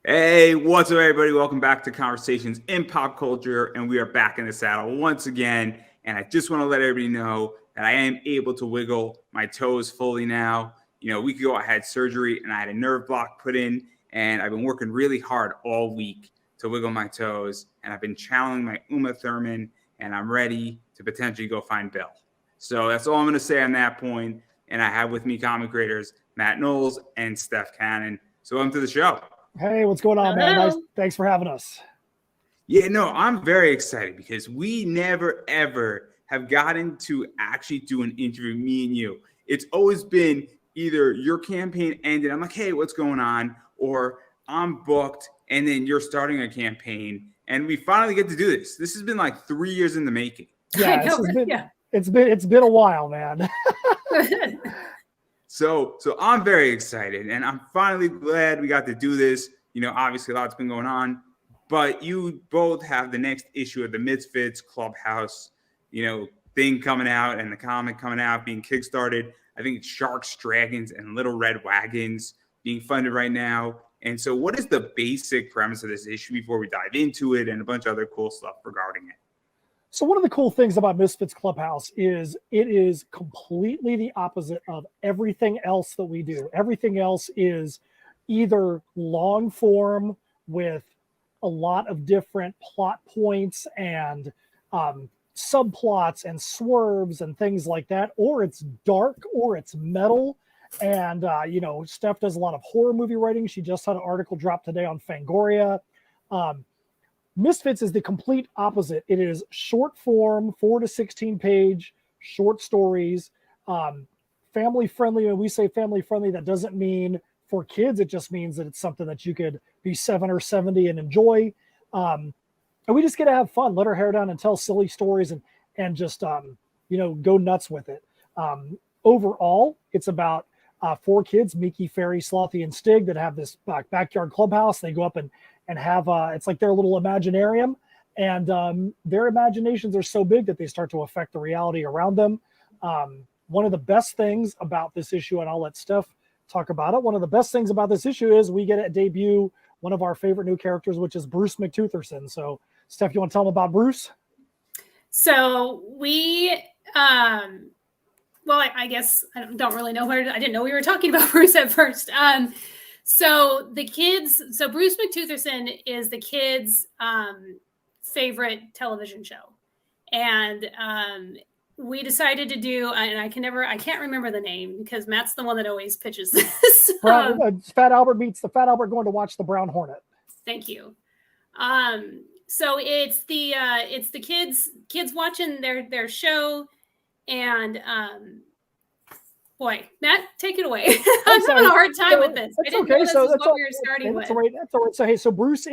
Hey, what's up, everybody? Welcome back to Conversations in Pop Culture, and we are back in the saddle once again. And I just want to let everybody know that I am able to wiggle my toes fully now. You know, a week ago I had surgery and I had a nerve block put in, and I've been working really hard all week to wiggle my toes, and I've been channeling my Uma Thurman, and I'm ready to potentially go find Bill. So that's all I'm going to say on that point. And I have with me comic creators Matt Knowles and Steph Cannon. So welcome to the show. Hey, what's going on, man? Nice. Thanks for having us. Yeah, no, I'm very excited because we never, ever have gotten to actually do an interview, me and you. It's always been either your campaign ended, I'm like, hey, what's going on? Or I'm booked, and then you're starting a campaign, and we finally get to do this. This has been like 3 years in the making. Yeah, it's been a while, man. So I'm very excited, and I'm finally glad we got to do this. You know, obviously a lot's been going on, but you both have the next issue of the Misfitz Clubhouse, thing coming out, and the comic coming out, being kickstarted. I think it's Sharks, Dragons, and Little Red Wagons being funded right now. And so what is the basic premise of this issue before we dive into it and a bunch of other cool stuff regarding it? So one of the cool things about Misfitz Clubhouse is it is completely the opposite of everything else that we do. Everything else is either long form with a lot of different plot points and subplots and swerves and things like that, or it's dark or it's metal. And, Steph does a lot of horror movie writing. She just had an article drop today on Fangoria. Misfitz is the complete opposite. It is short form, 4 to 16 page short stories, family friendly. When we say family friendly, that doesn't mean for kids. It just means that it's something that you could be 7 or 70 and enjoy. And we just get to have fun, let our hair down and tell silly stories and just, go nuts with it. Overall, it's about 4 kids, Mickey, Fairy, Slothy, and Stig, that have this backyard clubhouse. They go up and have it's like their little imaginarium, and their imaginations are so big that they start to affect the reality around them. One of the best things about this issue, and I'll let Steph talk about it, one of the best things about this issue is we get to debut one of our favorite new characters, which is Bruce McTutherson. So Steph, you want to tell them about Bruce? So we I guess I don't really know where. I didn't know we were talking about Bruce at first. So Bruce McTutherson is the kids' favorite television show. And we decided to do, and I can't remember the name because Matt's the one that always pitches this. Fat Albert meets the Fat Albert going to watch the Brown Hornet. Thank you. So it's the kids watching their show, and boy, Matt, take it away. I'm having a hard time with this. I didn't know this is what we were starting with. That's all right. So Bruce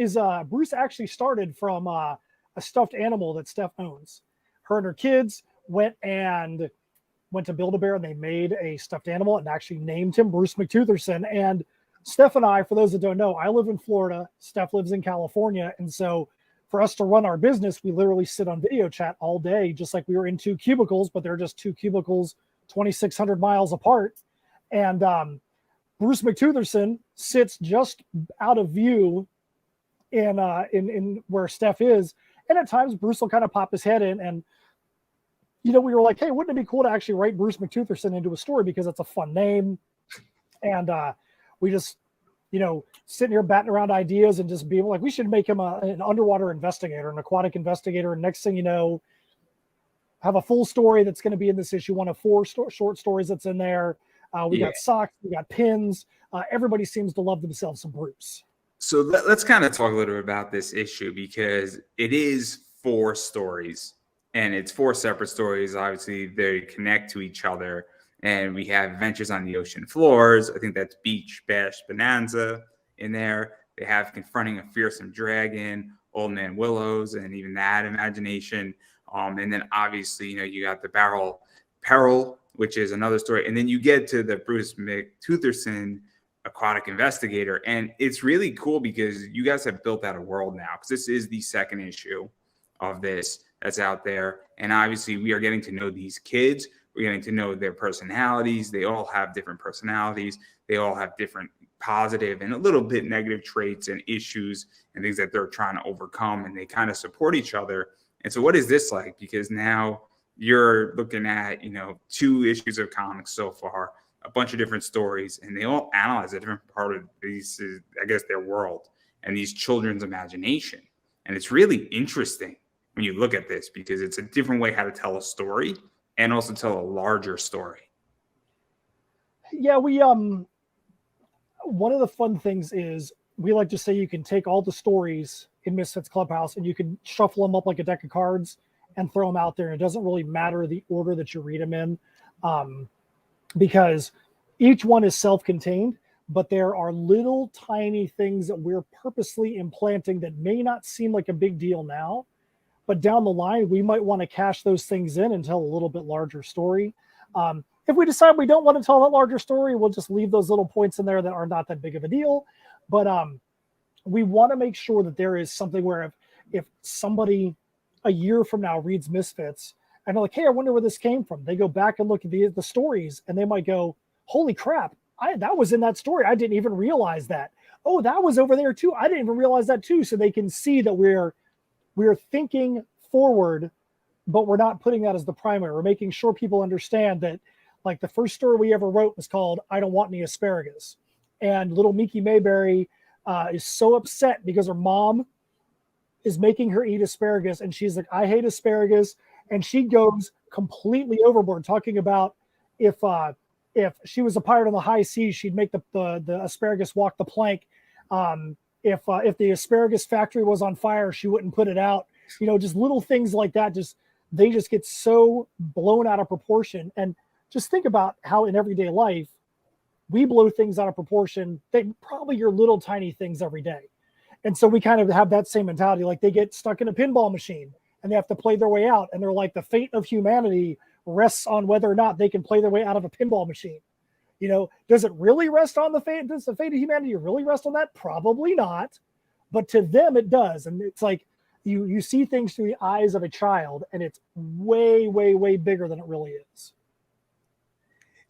actually started from a stuffed animal that Steph owns. Her and her kids went to Build-A-Bear, and they made a stuffed animal and actually named him Bruce McTutherson. And Steph and I, for those that don't know, I live in Florida. Steph lives in California. And so for us to run our business, we literally sit on video chat all day, just like we were in 2 cubicles, but they're just 2 cubicles 2,600 miles apart. And Bruce McTutherson sits just out of view in where Steph is. And at times Bruce will kind of pop his head in, and we were like, hey, wouldn't it be cool to actually write Bruce McTutherson into a story, because it's a fun name. And we just, sitting here batting around ideas and just being like, we should make him an underwater investigator, an aquatic investigator. And next thing you know, have a full story that's going to be in this issue, one of 4 short stories that's in there. We got socks, we got pins. Everybody seems to love themselves some Bruce. So let's kind of talk a little bit about this issue, because it is 4 stories, and it's 4 separate stories. Obviously, they connect to each other, and we have adventures on the ocean floors. I think that's Beach Bash Bonanza in there. They have confronting a fearsome dragon, Old Man Willows, and even that imagination. And then obviously, you got the Barrel Peril, which is another story. And then you get to the Bruce McTutherson aquatic investigator. And it's really cool because you guys have built out a world now, because this is the 2nd issue of this that's out there. And obviously we are getting to know these kids. We're getting to know their personalities. They all have different personalities. They all have different positive and a little bit negative traits and issues and things that they're trying to overcome, and they kind of support each other. And so what is this like? Because now you're looking at, 2 issues of comics so far, a bunch of different stories, and they all analyze a different part of these, I guess, their world and these children's imagination. And it's really interesting when you look at this, because it's a different way how to tell a story and also tell a larger story. Yeah, we one of the fun things is we like to say you can take all the stories in Misfitz Clubhouse and you can shuffle them up like a deck of cards and throw them out there. And it doesn't really matter the order that you read them in, because each one is self-contained, but there are little tiny things that we're purposely implanting that may not seem like a big deal now, but down the line, we might want to cash those things in and tell a little bit larger story. If we decide we don't want to tell that larger story, we'll just leave those little points in there that are not that big of a deal. But we want to make sure that there is something where if somebody a year from now reads Misfits and they're like, hey, I wonder where this came from, they go back and look at the stories and they might go, holy crap, that was in that story. I didn't even realize that. Oh, that was over there too. I didn't even realize that too. So they can see that we're thinking forward, but we're not putting that as the primary. We're making sure people understand that, like, the first story we ever wrote was called I Don't Want Any Asparagus. And little Miki Mayberry is so upset because her mom is making her eat asparagus. And she's like, I hate asparagus. And she goes completely overboard, talking about if she was a pirate on the high seas, she'd make the asparagus walk the plank. If the asparagus factory was on fire, she wouldn't put it out. Just little things like that. They just get so blown out of proportion. And just think about how in everyday life, we blow things out of proportion. They probably are little tiny things every day. And so we kind of have that same mentality. Like, they get stuck in a pinball machine and they have to play their way out. And they're like, the fate of humanity rests on whether or not they can play their way out of a pinball machine. Does it really rest on does the fate of humanity really rest on that? Probably not. But to them, it does. And it's like, you see things through the eyes of a child, and it's way, way, way bigger than it really is.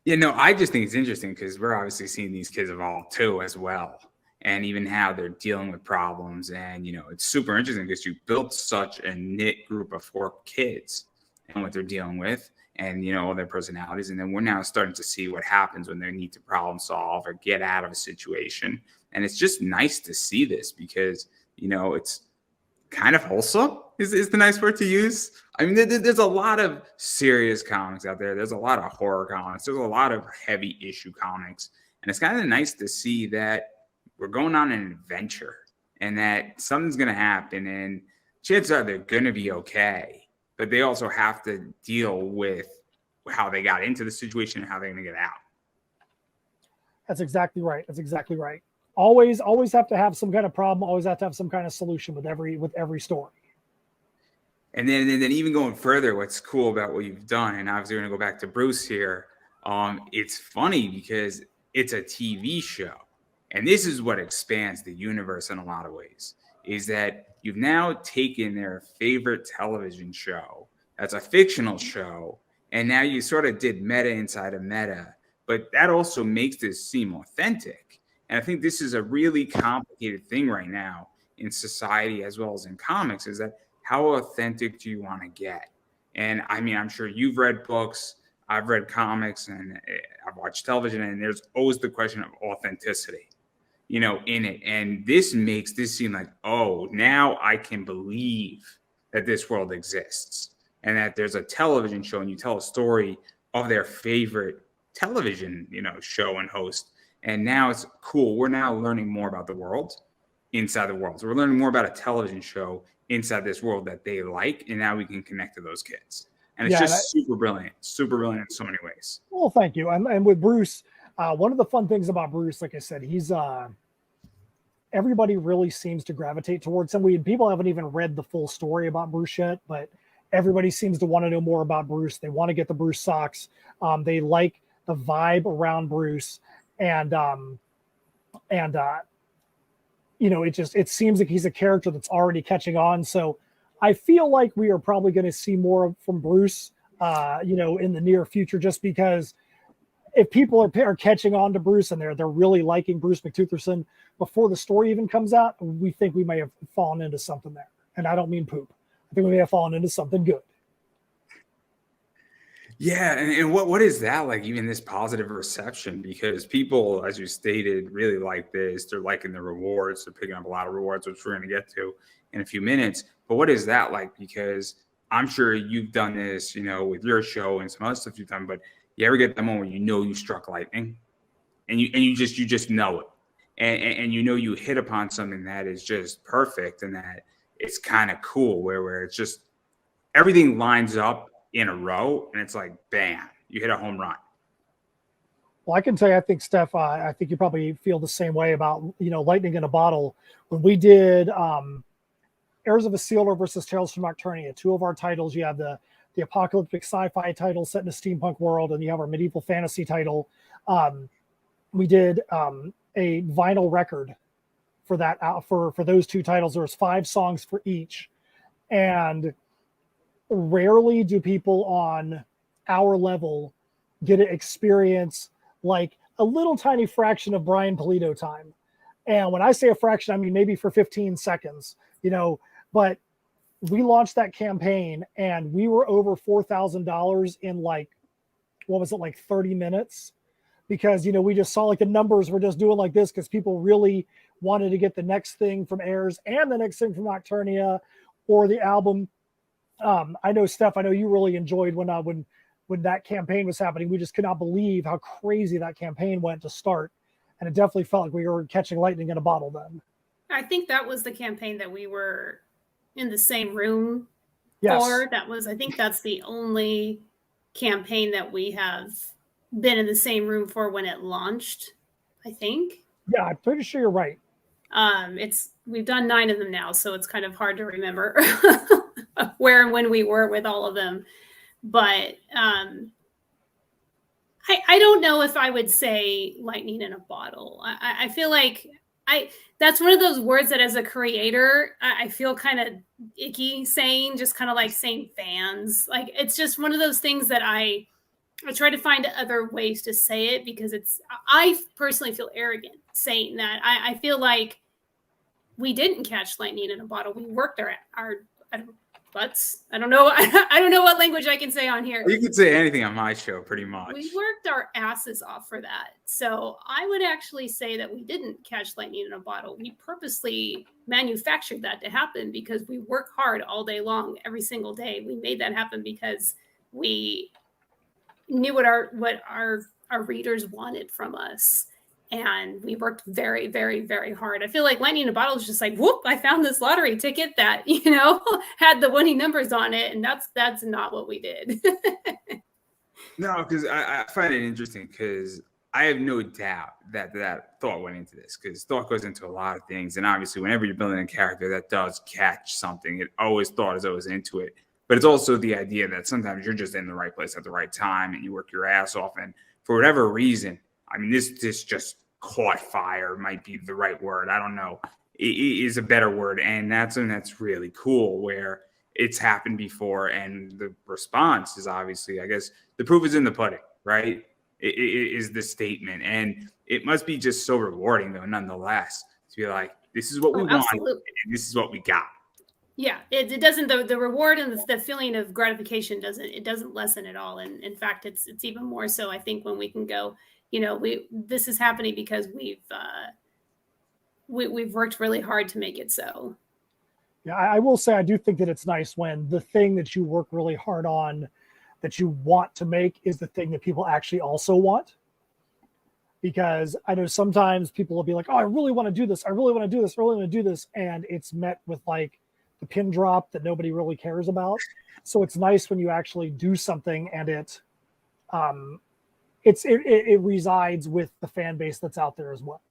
I just think it's interesting because we're obviously seeing these kids evolve too as well, and even how they're dealing with problems. And, it's super interesting because you built such a knit group of 4 kids and what they're dealing with and, all their personalities. And then we're now starting to see what happens when they need to problem solve or get out of a situation. And it's just nice to see this because, it's kind of wholesome is the nice word to use. I mean, there's a lot of serious comics out there. There's a lot of horror comics. There's a lot of heavy issue comics. And it's kind of nice to see that we're going on an adventure and that something's going to happen. And chances are they're going to be okay. But they also have to deal with how they got into the situation and how they're going to get out. That's exactly right. Always have to have some kind of problem. Always have to have some kind of solution with every story. And then even going further, what's cool about what you've done, and obviously we're going to go back to Bruce here. It's funny because it's a TV show. And this is what expands the universe in a lot of ways, is that you've now taken their favorite television show, that's a fictional show, and now you sort of did meta inside of meta, but that also makes this seem authentic. And I think this is a really complicated thing right now in society as well as in comics, is that how authentic do you want to get? And I mean, I'm sure you've read books, I've read comics, and I've watched television, and there's always the question of authenticity, in it. And this makes this seem like, oh, now I can believe that this world exists and that there's a television show and you tell a story of their favorite television, show and host. And now it's cool. We're now learning more about the world inside the world. So we're learning more about a television show inside this world that they like. And now we can connect to those kids. And it's super brilliant in so many ways. Well, thank you. And with Bruce, one of the fun things about Bruce, like I said, he's everybody really seems to gravitate towards him. People haven't even read the full story about Bruce yet, but everybody seems to want to know more about Bruce. They want to get the Bruce socks. They like the vibe around Bruce. And it seems like he's a character that's already catching on. So I feel like we are probably going to see more from Bruce, in the near future, just because if people are catching on to Bruce and they're really liking Bruce McTutherson before the story even comes out, we think we may have fallen into something there. And I don't mean poop. I think we may have fallen into something good. Yeah, and what is that like? Even this positive reception, because people, as you stated, really like this. They're liking the rewards. They're picking up a lot of rewards, which we're going to get to in a few minutes. But what is that like? Because I'm sure you've done this, with your show and some other stuff you've done. But you ever get that moment when you struck lightning, and you just know it, and you hit upon something that is just perfect, and that it's kind of cool, where it's just everything lines up in a row, and it's like, bam, you hit a home run. Well, I can tell you, I think, Steph, I think you probably feel the same way about, lightning in a bottle. When we did Heirs of a Sealer versus Tales from Nocturnia, two of our titles, you have the apocalyptic sci-fi title set in a steampunk world, and you have our medieval fantasy title. We did a vinyl record for that, for those two titles. There was 5 songs for each, and rarely do people on our level get to experience like a little tiny fraction of Brian Polito time. And when I say a fraction, I mean maybe for 15 seconds, but we launched that campaign and we were over $4,000 in like 30 minutes, because, we just saw like the numbers were just doing like this, because people really wanted to get the next thing from Heirs and the next thing from Nocturnia or the album. I know, Steph, I know you really enjoyed when that campaign was happening. We just could not believe how crazy that campaign went to start. And it definitely felt like we were catching lightning in a bottle then. I think that was the campaign that we were in the same room yes. for. I think that's the only campaign that we have been in the same room for when it launched, I think. Yeah, I'm pretty sure you're right. We've done 9 of them now, so it's kind of hard to remember where and when we were with all of them. But I don't know if I would say lightning in a bottle. I feel like that's one of those words that as a creator, I feel kind of icky saying, just kind of like saying fans. Like, it's just one of those things that I try to find other ways to say it, because I personally feel arrogant saying that. I feel like we didn't catch lightning in a bottle. We worked our butts. I don't know. I don't know what language I can say on here. You can say anything on my show, pretty much. We worked our asses off for that. So I would actually say that we didn't catch lightning in a bottle. We purposely manufactured that to happen, because we work hard all day long, every single day. We made that happen because we knew what our readers wanted from us. And we worked very, very, very hard. I feel like lightning in a bottle is just like, whoop, I found this lottery ticket that, had the winning numbers on it. And that's not what we did. No, because I find it interesting, because I have no doubt that thought went into this, because thought goes into a lot of things. And obviously, whenever you're building a character that does catch something, thought is always into it. But it's also the idea that sometimes you're just in the right place at the right time and you work your ass off. And for whatever reason, I mean, this just caught fire, might be the right word. I don't know. It is a better word. And that's really cool, where it's happened before. And the response is obviously, I guess, the proof is in the pudding, right? It is the statement. And it must be just so rewarding, though, nonetheless, to be like, this is what we want, and this is what we got. Yeah, it doesn't, the reward and the feeling of gratification doesn't lessen at all. And in fact, it's even more so, I think, when we can go, this is happening because we've worked really hard to make it so. Yeah, I will say, I do think that it's nice when the thing that you work really hard on, that you want to make, is the thing that people actually also want. Because I know sometimes people will be like, oh, I really want to do this. I really want to do this. I really want to do this. And it's met with like the pin drop that nobody really cares about. So it's nice when you actually do something and it resides with the fan base that's out there as well.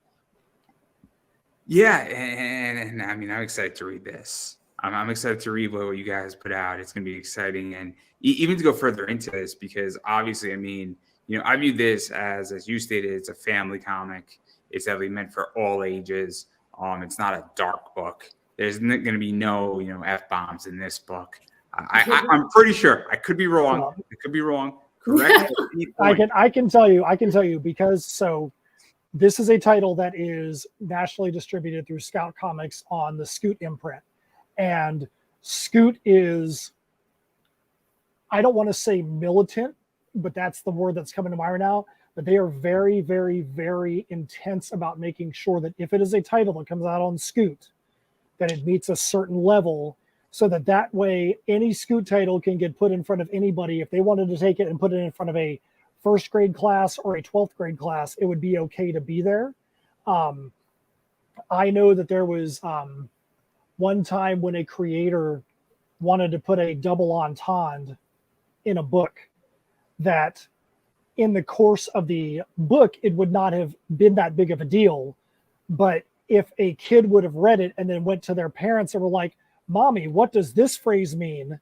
Yeah, and I mean, I'm excited to read this. I'm excited to read what you guys put out. It's going to be exciting, and even to go further into this, because obviously, I mean, I view this as you stated, it's a family comic. It's definitely meant for all ages. It's not a dark book. There's going to be no, F-bombs in this book. I'm pretty sure. I could be wrong. Correct. I can tell you because this is a title that is nationally distributed through Scout Comics on the Scoot imprint. And Scoot is, I don't want to say militant, but that's the word that's coming to mind right now. But they are very, very, very intense about making sure that if it is a title that comes out on Scoot, that it meets a certain level, so that way any Scoot title can get put in front of anybody. If they wanted to take it and put it in front of a first grade class or a 12th grade class, it would be okay to be there. I know that there was one time when a creator wanted to put a double entendre in a book, that in the course of the book, it would not have been that big of a deal. But if a kid would have read it and then went to their parents and were like, "Mommy, what does this phrase mean?"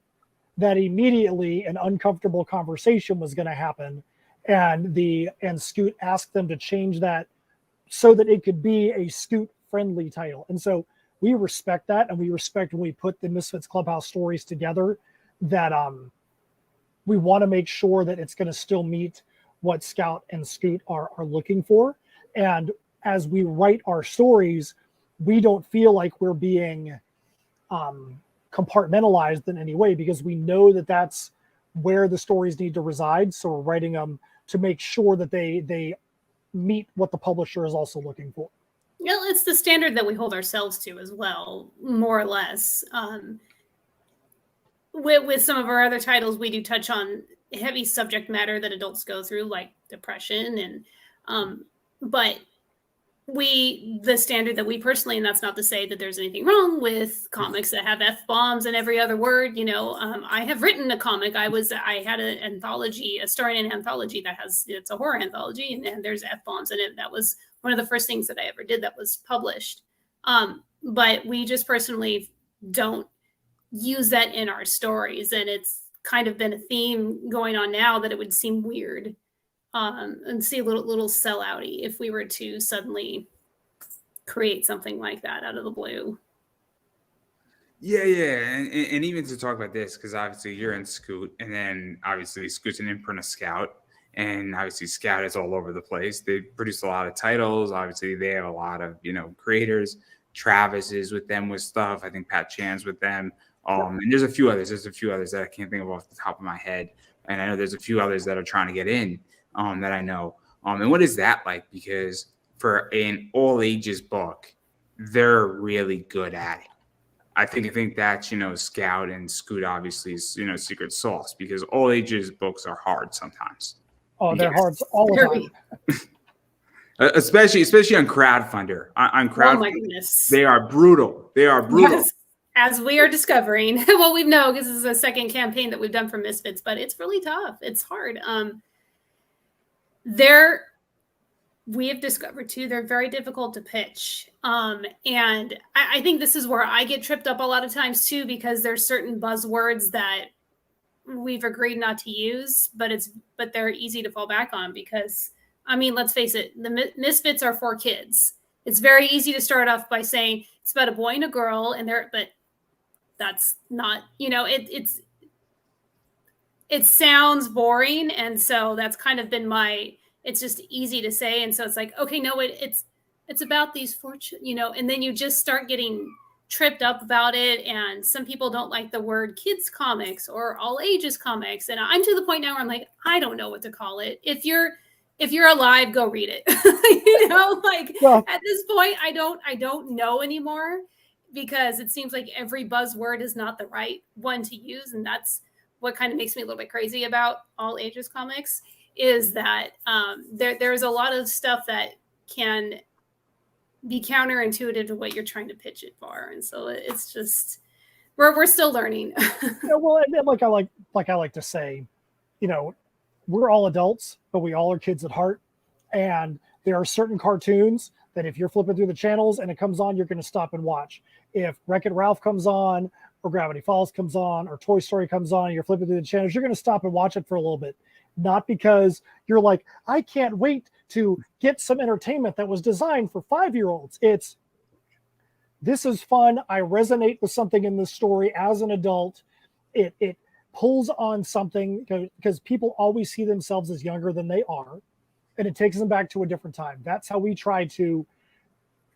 that immediately an uncomfortable conversation was going to happen. And Scoot asked them to change that so that it could be a Scoot friendly title. And so we respect that. And we respect when we put the Misfitz Clubhouse stories together, that we want to make sure that it's going to still meet what Scout and Scoot are looking for. And as we write our stories, we don't feel like we're being compartmentalized in any way, because we know that that's where the stories need to reside. So we're writing them to make sure that they meet what the publisher is also looking for. Yeah, it's the standard that we hold ourselves to as well, more or less. With some of our other titles, we do touch on heavy subject matter that adults go through, like depression, and but the standard that we personally, and that's not to say that there's anything wrong with comics that have F-bombs and every other word, I have written a comic. I had an anthology, a story in an anthology it's a horror anthology, and there's F-bombs in it. That was one of the first things that I ever did that was published. But we just personally don't use that in our stories. And it's kind of been a theme going on now that it would seem weird and see a little sellouty if we were to suddenly create something like that out of the blue. Yeah. And even to talk about this, because obviously you're in Scoot, and then obviously Scoot's an imprint of Scout, and obviously Scout is all over the place. They produce a lot of titles. Obviously they have a lot of, creators. Travis is with them with stuff. I think Pat Chan's with them. And there's a few others. There's a few others that I can't think of off the top of my head. And I know there's a few others that are trying to get in that I know. And what is that like? Because for an all ages book, they're really good at it. I think that's, Scout and Scoot obviously is, secret sauce, because all ages books are hard sometimes. Oh, they're hard all the time. especially on Crowdfunder. On Crowdfunder, oh my goodness, they are brutal. Yes. As we are discovering, well, we know because this is a second campaign that we've done for Misfits, but it's really tough. It's hard. We have discovered too, they're very difficult to pitch. And I think this is where I get tripped up a lot of times too, because there's certain buzzwords that we've agreed not to use, but they're easy to fall back on because, let's face it, the Misfits are for kids. It's very easy to start off by saying it's about a boy and a girl, but that's not, it sounds boring. And so that's kind of been it's just easy to say. And so it's like, okay, no, it's about these and then you just start getting tripped up about it. And some people don't like the word kids comics or all ages comics. And I'm to the point now where I'm like, I don't know what to call it. If you're alive, go read it. At this point, I don't know anymore, because it seems like every buzzword is not the right one to use. And that's what kind of makes me a little bit crazy about all ages comics, is that there's a lot of stuff that can be counterintuitive to what you're trying to pitch it for. And so it's just, we're still learning. Well, and like I like to say, we're all adults, but we all are kids at heart. And there are certain cartoons that if you're flipping through the channels and it comes on, you're going to stop and watch. If Wreck-It Ralph comes on, or Gravity Falls comes on, or Toy Story comes on, and you're flipping through the channels, you're going to stop and watch it for a little bit. Not because you're like, I can't wait to get some entertainment that was designed for 5-year-olds. This is fun. I resonate with something in this story as an adult. pulls on something because people always see themselves as younger than they are, and it takes them back to a different time. That's how we try to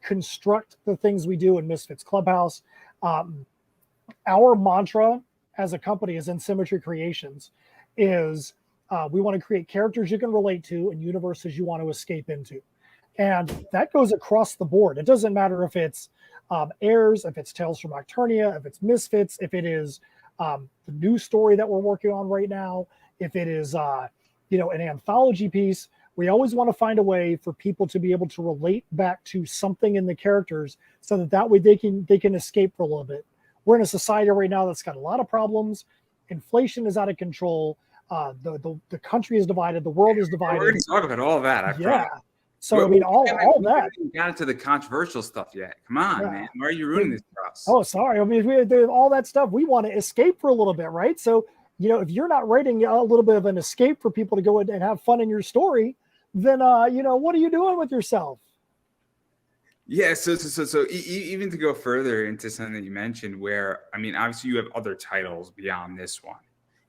construct the things we do in Misfitz Clubhouse. Our mantra as a company, as In Symmetry Creations, is we want to create characters you can relate to and universes you want to escape into. And that goes across the board. It doesn't matter if it's Heirs, if it's Tales from Nocturnia, if it's Misfits, if it is the new story that we're working on right now, if it is an anthology piece. We always want to find a way for people to be able to relate back to something in the characters, so that way they can escape for a little bit. We're in a society right now that's got a lot of problems. Inflation is out of control. The country is divided. The world is divided. We're going to talk about all that. I promise. So I mean, all that. We haven't got into the controversial stuff yet. Come on, man. Why are you ruining this for us? Oh, sorry. I mean, all that stuff. We want to escape for a little bit, right? So, if you're not writing a little bit of an escape for people to go and have fun in your story, then what are you doing with yourself? Yeah, so even to go further into something that you mentioned, where I mean, obviously you have other titles beyond this one,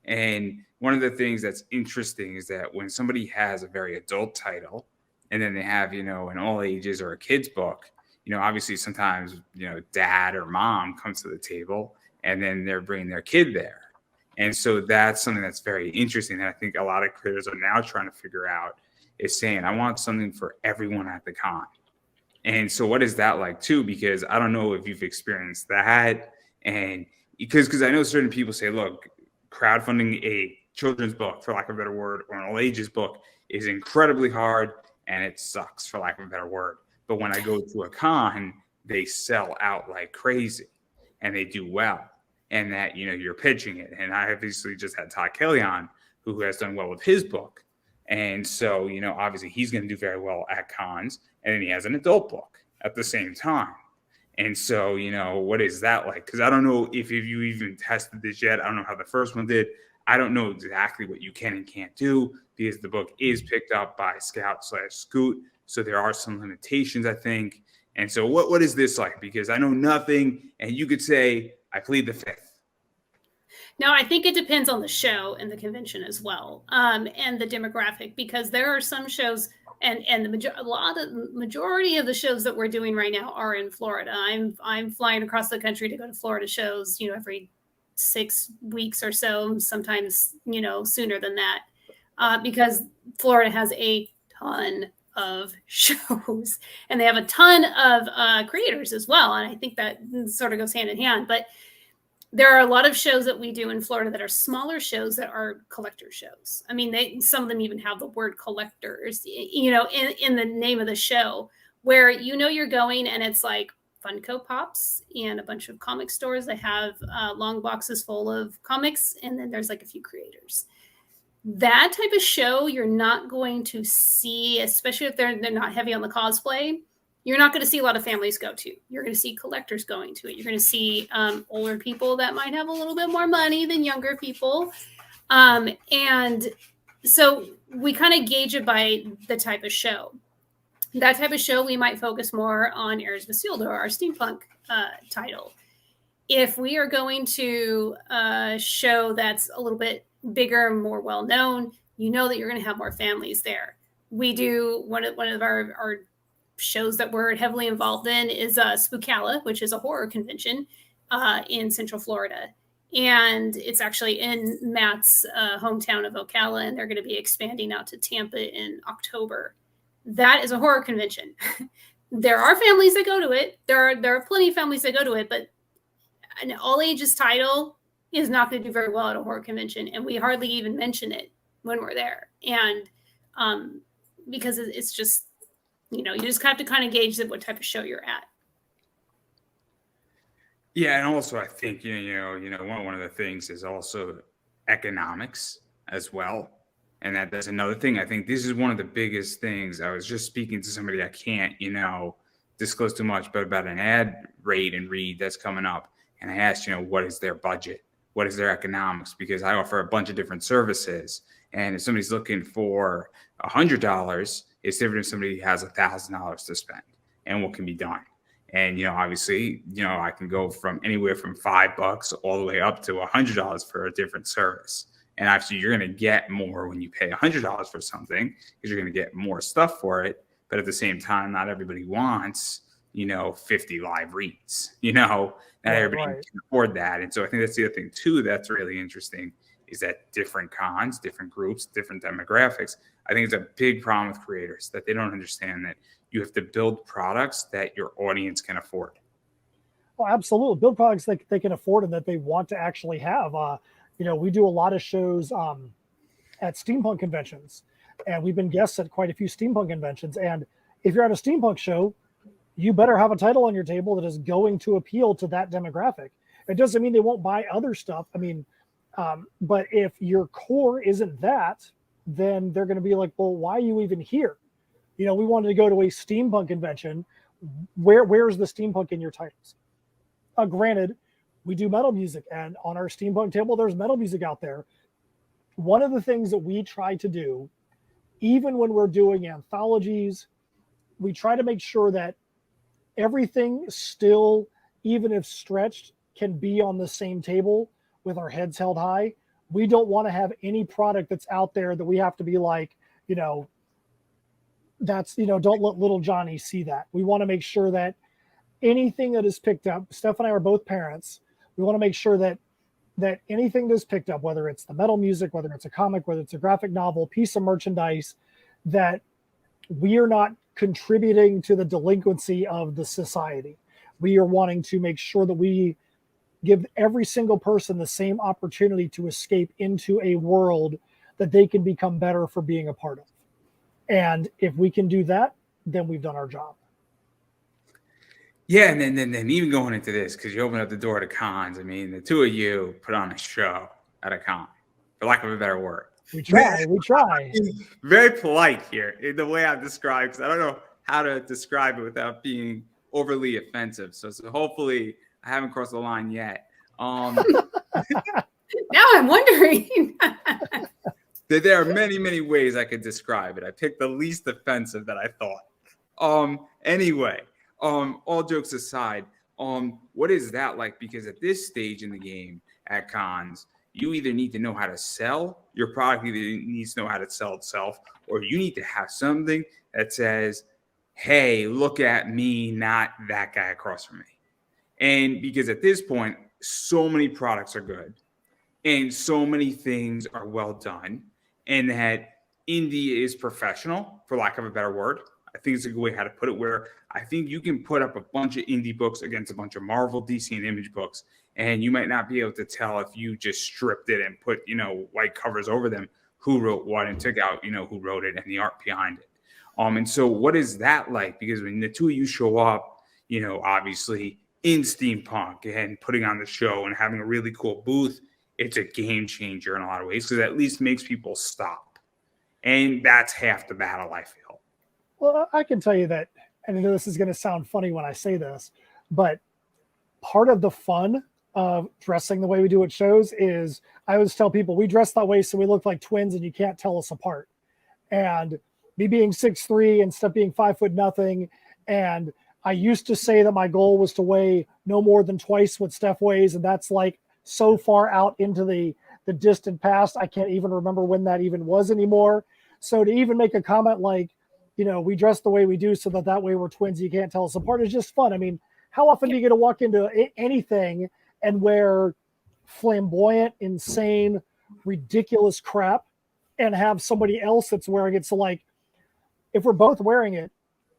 and one of the things that's interesting is that when somebody has a very adult title, and then they have an all ages or a kid's book, obviously sometimes dad or mom comes to the table, and then they're bringing their kid there, and so that's something that's very interesting that I think a lot of creators are now trying to figure out, is saying, I want something for everyone at the con. And so what is that like too? Because I don't know if you've experienced that. And because I know certain people say, look, crowdfunding a children's book, for lack of a better word, or an all ages book is incredibly hard and it sucks, for lack of a better word. But when I go to a con, they sell out like crazy and they do well. And that, you're pitching it. And I obviously just had Todd Kelly on, who has done well with his book. And so, obviously he's going to do very well at cons, and then he has an adult book at the same time. And so, what is that like? Because I don't know if you even tested this yet. I don't know how the first one did. I don't know exactly what you can and can't do, because the book is picked up by Scout/Scoot. So there are some limitations, I think. And so what is this like? Because I know nothing, and you could say, I plead the fifth. No, I think it depends on the show and the convention as well, and the demographic, because there are some shows, and the majority of the shows that we're doing right now are in Florida. I'm flying across the country to go to Florida shows, every 6 weeks or so, sometimes sooner than that, because Florida has a ton of shows, and they have a ton of creators as well, and I think that sort of goes hand in hand, but. There are a lot of shows that we do in Florida that are smaller shows that are collector shows. I mean, some of them even have the word collectors, in the name of the show, where you're going and it's like Funko Pops and a bunch of comic stores that have long boxes full of comics, and then there's like a few creators. That type of show you're not going to see, especially if they're not heavy on the cosplay. You're not going to see a lot of families go to. You're going to see collectors going to it. You're going to see older people that might have a little bit more money than younger people. And so we kind of gauge it by the type of show. That type of show, we might focus more on Heirs of Isildur, our steampunk title. If we are going to a show that's a little bit bigger and more well-known, that you're going to have more families there. We do one of our shows that we're heavily involved in is Spookala, which is a horror convention in Central Florida. And it's actually in Matt's hometown of Ocala, and they're going to be expanding out to Tampa in October. That is a horror convention. There are families that go to it. There are plenty of families that go to it, but an all ages title is not going to do very well at a horror convention. And we hardly even mention it when we're there. And because it's just, you just have to kind of gauge what type of show you're at. Yeah, and also I think one of the things is also economics as well, and that's another thing. I think this is one of the biggest things. I was just speaking to somebody, I can't disclose too much, but about an ad rate and read that's coming up, and I asked what is their budget, what is their economics, because I offer a bunch of different services, and if somebody's looking for $100, it's different if somebody has $1,000 to spend, and what can be done. And, obviously, I can go from anywhere from $5 all the way up to $100 for a different service. And actually, you're going to get more when you pay $100 for something because you're going to get more stuff for it. But at the same time, not everybody wants, 50 live reads, not everybody can afford that. And so I think that's the other thing too, that's really interesting is that different cons, different groups, different demographics. I think it's a big problem with creators that they don't understand that you have to build products that your audience can afford. Well, absolutely. Build products that they can afford and that they want to actually have. We do a lot of shows at steampunk conventions, and we've been guests at quite a few steampunk conventions. And if you're at a steampunk show, you better have a title on your table that is going to appeal to that demographic. It doesn't mean they won't buy other stuff. But if your core isn't that, then they're going to be like, well, why are you even here? We wanted to go to a steampunk convention. Where's the steampunk in your titles? Granted, we do metal music, and on our steampunk table, there's metal music out there. One of the things that we try to do, even when we're doing anthologies, we try to make sure that everything still, even if stretched, can be on the same table with our heads held high. We don't want to have any product that's out there that we have to be like, don't let little Johnny see that. We want to make sure that anything that is picked up, Steph and I are both parents. We want to make sure that anything that's picked up, whether it's the metal music, whether it's a comic, whether it's a graphic novel, piece of merchandise, that we are not contributing to the delinquency of the society. We are wanting to make sure that we give every single person the same opportunity to escape into a world that they can become better for being a part of. And if we can do that, then we've done our job. Yeah, and then even going into this, because you open up the door to cons. I mean, the two of you put on a show at a con, for lack of a better word. We try. Very polite here in the way I've described, because I don't know how to describe it without being overly offensive. So hopefully I haven't crossed the line yet. Now I'm wondering. There are many, many ways I could describe it. I picked the least offensive that I thought. Anyway, all jokes aside, what is that like? Because at this stage in the game at cons, you either need to know how to sell your product, either needs to know how to sell itself, or you need to have something that says, hey, look at me, not that guy across from me. And because at this point, so many products are good and so many things are well done, and that indie is professional, for lack of a better word. I think it's a good way how to put it, where I think you can put up a bunch of indie books against a bunch of Marvel, DC, and Image books, and you might not be able to tell if you just stripped it and put, white covers over them, who wrote what, and took out, who wrote it and the art behind it. And so what is that like? Because when the two of you show up, obviously in steampunk and putting on the show and having a really cool booth, it's a game changer in a lot of ways, because it at least makes people stop. And that's half the battle, I feel. Well, I can tell you that, and I know this is going to sound funny when I say this, but part of the fun of dressing the way we do at shows is, I always tell people, we dress that way so we look like twins and you can't tell us apart. And me being 6'3" and Steph being 5'0", and I used to say that my goal was to weigh no more than twice what Steph weighs, and that's like so far out into the distant past, I can't even remember when that even was anymore. So to even make a comment like, we dress the way we do so that way we're twins, you can't tell us apart, is just fun. I mean, how often do you get to walk into anything and wear flamboyant, insane, ridiculous crap and have somebody else that's wearing it? So like, if we're both wearing it,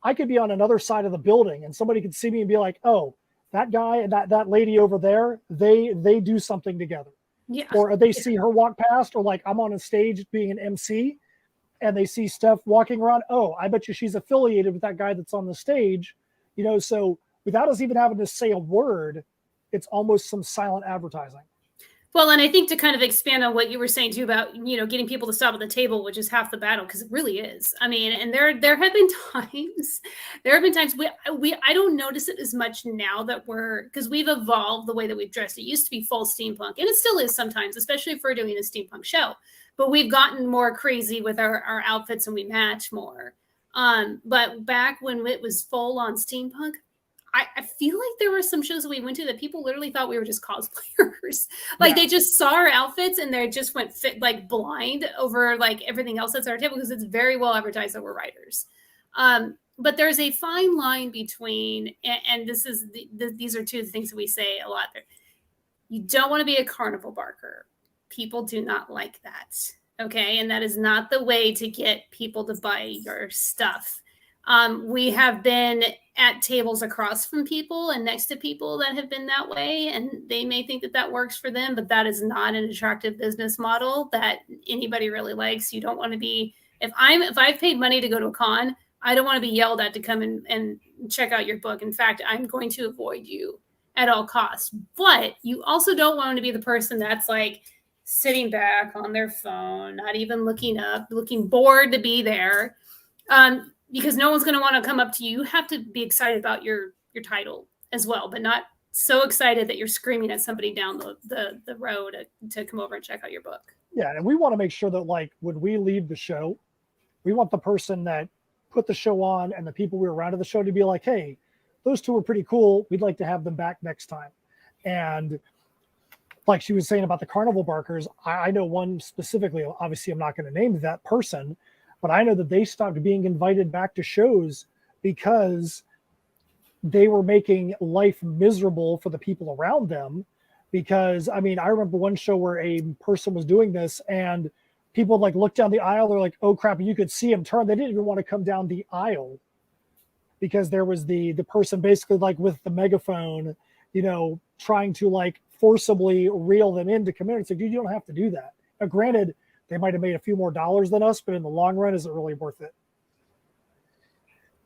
I could be on another side of the building and somebody could see me and be like, oh, that guy and that lady over there, they do something together. Yeah. Or they see her walk past, or like I'm on a stage being an MC and they see Steph walking around. Oh, I bet you she's affiliated with that guy that's on the stage, so without us even having to say a word, it's almost some silent advertising. Well, and I think to kind of expand on what you were saying too about, getting people to stop at the table, which is half the battle, because it really is. I mean, and there have been times I don't notice it as much now because we've evolved the way that we've dressed. It used to be full steampunk, and it still is sometimes, especially if we're doing a steampunk show. But we've gotten more crazy with our outfits and we match more. But back when it was full on steampunk, I feel like there were some shows that we went to that people literally thought we were just cosplayers. Like they just saw our outfits and they just went fit like blind over like everything else that's at our table because it's very well advertised that we're writers. But there's a fine line between, and this is these are two things that we say a lot. You don't want to be a carnival barker. People do not like that. Okay. And that is not the way to get people to buy your stuff. We have been at tables across from people and next to people that have been that way. And they may think that that works for them, but that is not an attractive business model that anybody really likes. You don't want to be, if I've paid money to go to a con, I don't want to be yelled at to come and check out your book. In fact, I'm going to avoid you at all costs. But you also don't want to be the person that's like sitting back on their phone, not even looking up, looking bored to be there. Because no one's going to want to come up to you. You have to be excited about your title as well, but not so excited that you're screaming at somebody down the road to come over and check out your book. Yeah, and we want to make sure that like when we leave the show, we want the person that put the show on and the people we were around at the show to be like, hey, those two were pretty cool. We'd like to have them back next time. And like she was saying about the carnival barkers, I know one specifically. Obviously, I'm not going to name that person, but I know that they stopped being invited back to shows because they were making life miserable for the people around them. Because, I mean, I remember one show where a person was doing this and people like looked down the aisle. They're like, oh, crap. And you could see them turn. They didn't even want to come down the aisle because there was the person basically like with the megaphone, you know, trying to like forcibly reel them in to come in. It's like, dude, you don't have to do that. Now, granted, they might have made a few more dollars than us, but in the long run, is it really worth it?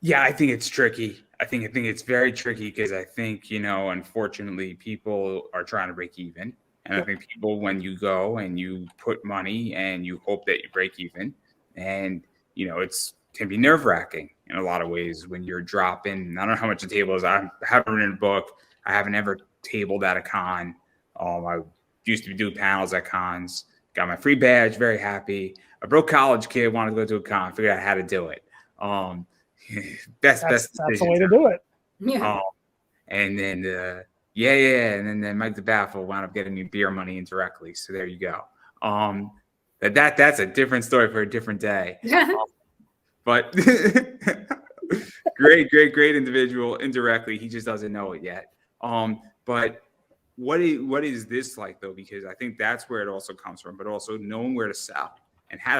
Yeah, I think it's tricky. I think it's very tricky because I think, you know, unfortunately, people are trying to break even. And I think people, when you go and you put money and you hope that you break even, and, you know, can be nerve wracking in a lot of ways when you're dropping. I don't know how much the table is. I haven't written a book. I haven't ever tabled at a con. I used to do panels at cons. Got my free badge, very happy. A broke college kid wanted to go to a con, figured out how to do it. Best That's the way to do it. Yeah. And then and then Mike the Baffle wound up getting me beer money indirectly. So there you go. That's a different story for a different day. But great individual indirectly. He just doesn't know it yet. But what is this like though? Because I think that's where it also comes from, but also knowing where to sell and how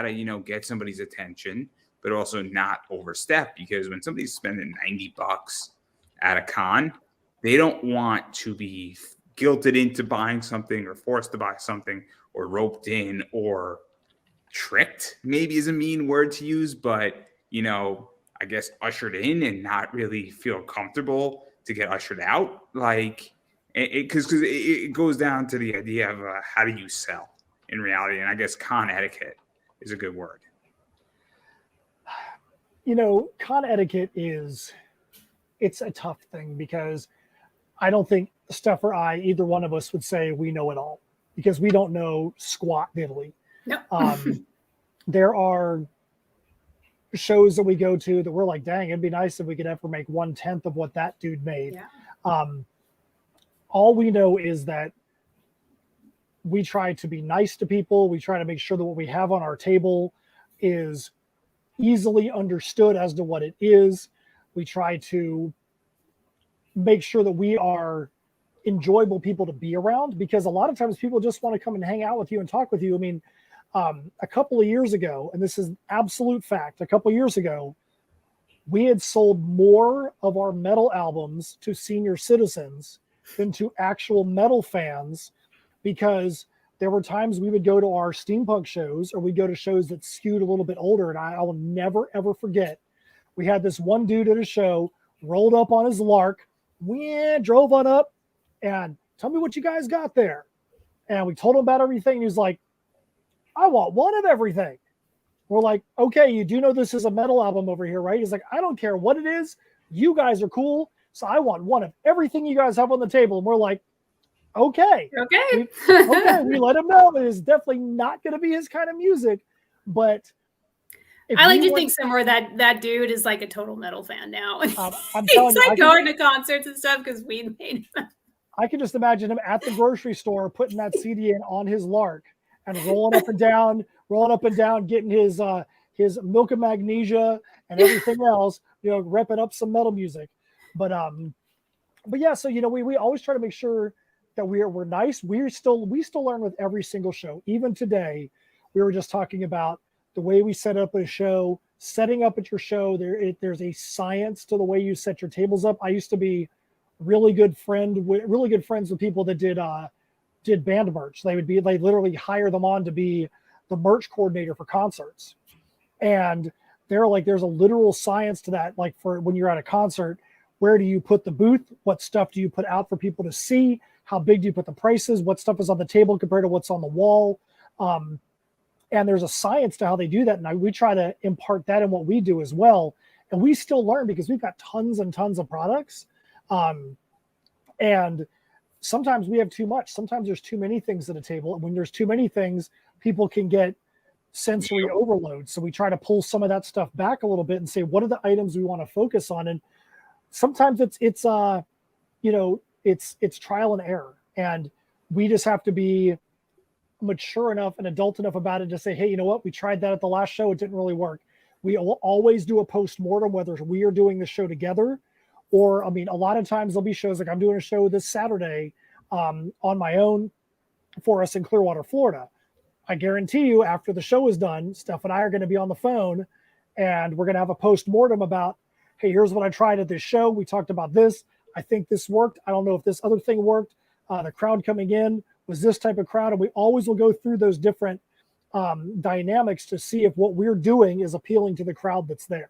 to, you know, get somebody's attention, but also not overstep. Because when somebody's spending $90 at a con, they don't want to be guilted into buying something or forced to buy something or roped in or tricked, maybe is a mean word to use, but, you know, I guess ushered in and not really feel comfortable to get ushered out. Like, because it goes down to the idea of how do you sell in reality. And I guess con etiquette is a good word. You know, con etiquette it's a tough thing because I don't think Steph or I, either one of us would say we know it all because we don't know squat diddly. No. There are shows that we go to that we're like, dang, it'd be nice if we could ever make 1/10 of what that dude made. Yeah. All we know is that we try to be nice to people. We try to make sure that what we have on our table is easily understood as to what it is. We try to make sure that we are enjoyable people to be around because a lot of times people just want to come and hang out with you and talk with you. I mean, a couple of years ago, and this is absolute fact, a couple of years ago, we had sold more of our metal albums to senior citizens than to actual metal fans because there were times we would go to our steampunk shows or we'd go to shows that skewed a little bit older. And I will never, ever forget. We had this one dude at a show, rolled up on his Lark, drove on up and tell me what you guys got there. And we told him about everything. And he was like, I want one of everything. We're like, okay, you do know this is a metal album over here, right? He's like, I don't care what it is. You guys are cool. So I want one of everything you guys have on the table. And we're like, okay. We let him know it is definitely not going to be his kind of music, but I like to think somewhere that dude is like a total metal fan now. I'm telling He's you, like going to concerts and stuff because we made him. I can just imagine him at the grocery store putting that CD in on his Lark and rolling up and down, getting his Milk of Magnesia and everything else, repping up some metal music. But yeah, so we always try to make sure that we're nice. We still learn with every single show. Even today, we were just talking about the way we set up a show. Setting up at your show, there's a science to the way you set your tables up. I used to be really good friends with people that did band merch. They literally hire them on to be the merch coordinator for concerts. And they're like, there's a literal science to that. Like for when you're at a concert, where do you put the booth? What stuff do you put out for people to see? How big do you put the prices? What stuff is on the table compared to what's on the wall? And there's a science to how they do that. And we try to impart that in what we do as well. And we still learn because we've got tons and tons of products. And sometimes we have too much. Sometimes there's too many things at a table. And when there's too many things, people can get sensory overload. So we try to pull some of that stuff back a little bit and say, what are the items we want to focus on? And sometimes it's trial and error. And we just have to be mature enough and adult enough about it to say, hey, you know what? We tried that at the last show. It didn't really work. We will always do a post-mortem, whether we are doing the show together or, a lot of times there'll be shows like I'm doing a show this Saturday on my own for us in Clearwater, Florida. I guarantee you after the show is done, Steph and I are going to be on the phone and we're going to have a post-mortem about, hey, here's what I tried at this show. We talked about this. I think this worked. I don't know if this other thing worked. The crowd coming in was this type of crowd. And we always will go through those different dynamics to see if what we're doing is appealing to the crowd that's there.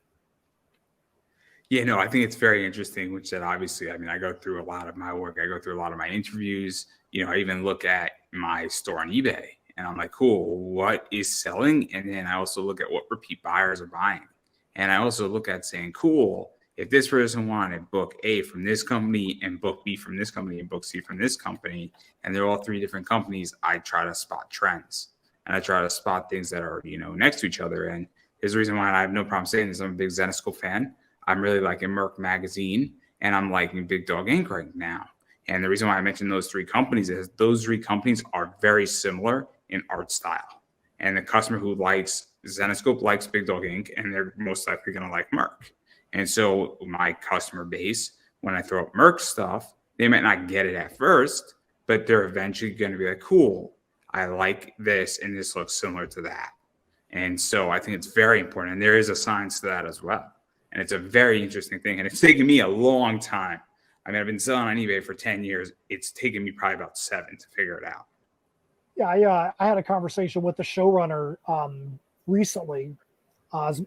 Yeah, no, I think it's very interesting, which that obviously, I go through a lot of my work. I go through a lot of my interviews. I even look at my store on eBay and I'm like, cool, what is selling? And then I also look at what repeat buyers are buying. And I also look at saying, cool, if this person wanted book A from this company and book B from this company and book C from this company, and they're all three different companies, I try to spot trends and I try to spot things that are, next to each other. And here's the reason why I have no problem saying this. I'm a big Zenescope fan. I'm really liking Merc Magazine and I'm liking Big Dog Ink right now. And the reason why I mentioned those three companies is those three companies are very similar in art style. And the customer who likes Zenescope likes Big Dog Ink, and they're most likely going to like Merc. And so my customer base, when I throw up Merc stuff, they might not get it at first, but they're eventually going to be like, cool, I like this, and this looks similar to that. And so I think it's very important. And there is a science to that as well. And it's a very interesting thing. And it's taken me a long time. I've been selling on eBay for 10 years. It's taken me probably about 7 to figure it out. Yeah, I had a conversation with the showrunner recently,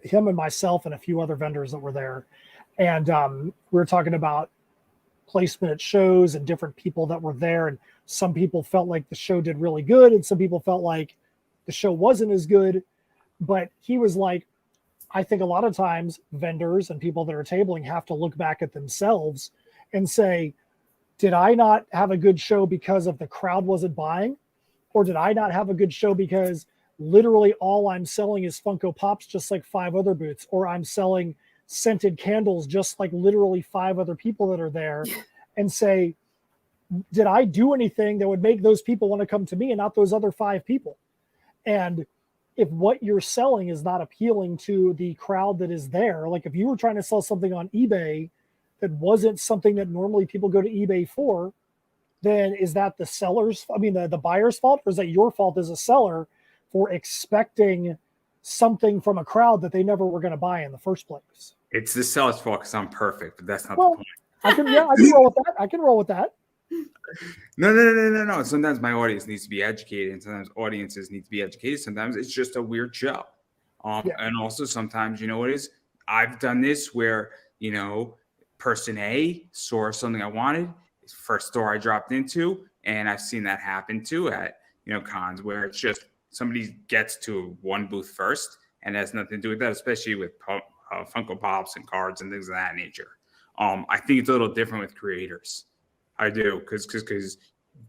him and myself and a few other vendors that were there. And we were talking about placement at shows and different people that were there. And some people felt like the show did really good. And some people felt like the show wasn't as good. But he was like, I think a lot of times vendors and people that are tabling have to look back at themselves and say, did I not have a good show because of the crowd wasn't buying? Or did I not have a good show because literally all I'm selling is Funko Pops, just like 5 other booths, or I'm selling scented candles, just like literally 5 other people that are there, and say, did I do anything that would make those people want to come to me and not those other 5 people? And if what you're selling is not appealing to the crowd that is there, like if you were trying to sell something on eBay that wasn't something that normally people go to eBay for, then is that the seller's, the buyer's fault, or is that your fault as a seller for expecting something from a crowd that they never were going to buy in the first place? It's the seller's fault because I'm perfect, but that's not the point. I can roll with that. I can roll with that. No. Sometimes my audience needs to be educated, and sometimes audiences need to be educated. Sometimes it's just a weird show. And also sometimes, you know what it is? I've done this where, person A saw something I wanted, first store I dropped into, and I've seen that happen too at, cons where it's just somebody gets to one booth first and has nothing to do with that, especially with Funko Pops and cards and things of that nature. I think it's a little different with creators. I do, because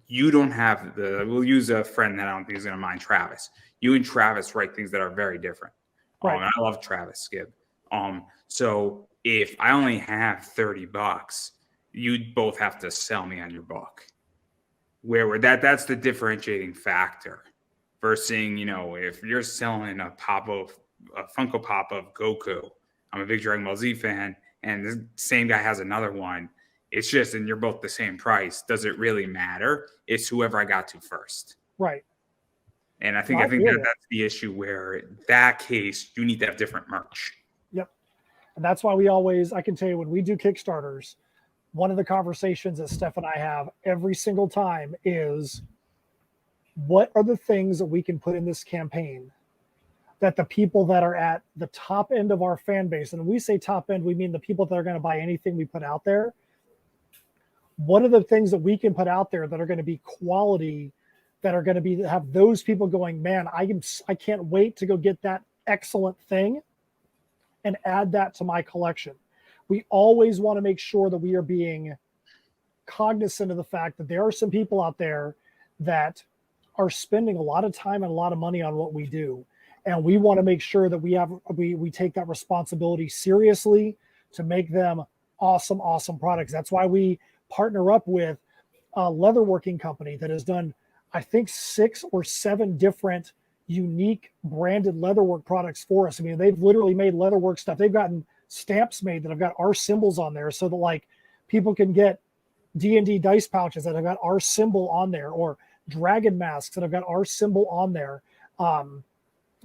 you don't have we'll use a friend that I don't think is going to mind, Travis. You and Travis write things that are very different. Right. And I love Travis Gibb. So if I only have $30, you'd both have to sell me on your book. Where that's the differentiating factor versus, if you're selling a Funko Pop of Goku, I'm a big Dragon Ball Z fan, and the same guy has another one. It's just, and you're both the same price. Does it really matter? It's whoever I got to first. Right. And I think that's the issue where in that case, you need to have different merch. Yep. And that's why I can tell you, when we do Kickstarters, one of the conversations that Steph and I have every single time is, what are the things that we can put in this campaign that the people that are at the top end of our fan base, and when we say top end, we mean the people that are going to buy anything we put out there. What are the things that we can put out there that are going to be quality, that are going to have those people going, man, I can't wait to go get that excellent thing and add that to my collection. We always want to make sure that we are being cognizant of the fact that there are some people out there that are spending a lot of time and a lot of money on what we do. And we want to make sure that we take that responsibility seriously to make them awesome, awesome products. That's why we partner up with a leatherworking company that has done, I think, 6 or 7 different unique branded leatherwork products for us. I mean, they've literally made leatherwork stuff. They've gotten stamps made that have got our symbols on there, so that like people can get D&D dice pouches that have got our symbol on there, or dragon masks that have got our symbol on there,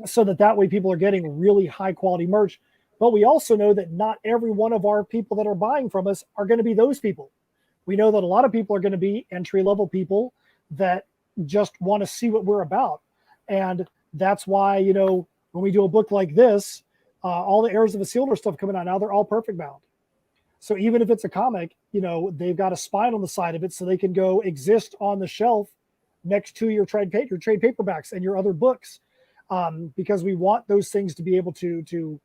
so that way people are getting really high quality merch. But we also know that not every one of our people that are buying from us are going to be those people. We know that a lot of people are going to be entry level people that just want to see what we're about. And that's why, when we do a book like this, all the Heirs of Isildur stuff coming out now, they're all perfect bound. So even if it's a comic, they've got a spine on the side of it so they can go exist on the shelf next to your trade paperbacks and your other books, because we want those things to be able to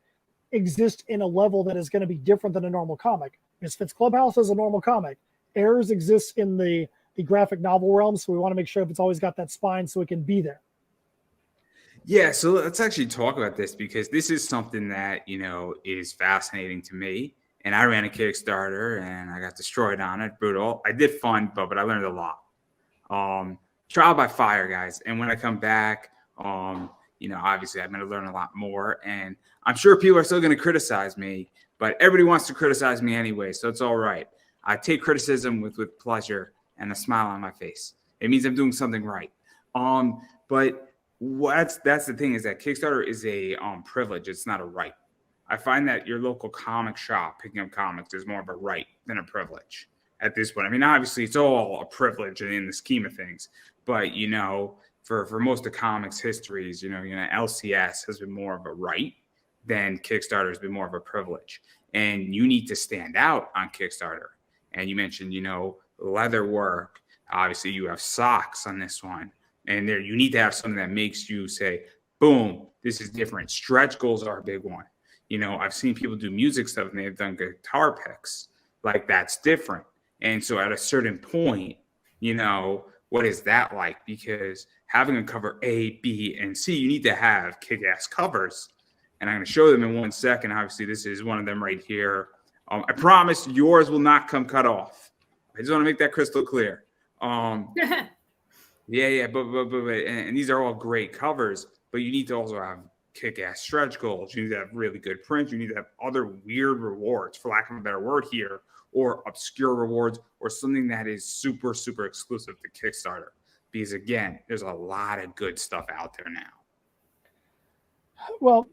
exist in a level that is going to be different than a normal comic. Misfitz Clubhouse is a normal comic. Heirs exists in the graphic novel realm, so we want to make sure if it's always got that spine so it can be there. Yeah, so let's actually talk about this, because this is something that, is fascinating to me. And I ran a Kickstarter and I got destroyed on it. Brutal. I did fun, but I learned a lot. Trial by fire, guys. And when I come back, obviously I'm going to learn a lot more. And I'm sure people are still going to criticize me, but everybody wants to criticize me anyway, so it's all right. I take criticism with pleasure and a smile on my face. It means I'm doing something right. But that's the thing, is that Kickstarter is a privilege. It's not a right. I find that your local comic shop picking up comics is more of a right than a privilege at this point. I mean, obviously it's all a privilege in the scheme of things, but for most of comics histories, LCS has been more of a right than Kickstarter has been more of a privilege. And you need to stand out on Kickstarter. And you mentioned, leather work. Obviously you have socks on this one. And there, you need to have something that makes you say, boom, this is different. Stretch goals are a big one. I've seen people do music stuff and they've done guitar picks. Like, that's different. And so at a certain point, what is that like? Because having a cover A, B, and C, you need to have kick-ass covers. And I'm going to show them in 1 second. Obviously, this is one of them right here. I promise yours will not come cut off. I just want to make that crystal clear. Yeah, but and these are all great covers, but you need to also have kick-ass stretch goals. You need to have really good prints. You need to have other weird rewards, for lack of a better word here, or obscure rewards, or something that is super, super exclusive to Kickstarter. Because again, there's a lot of good stuff out there now. Well,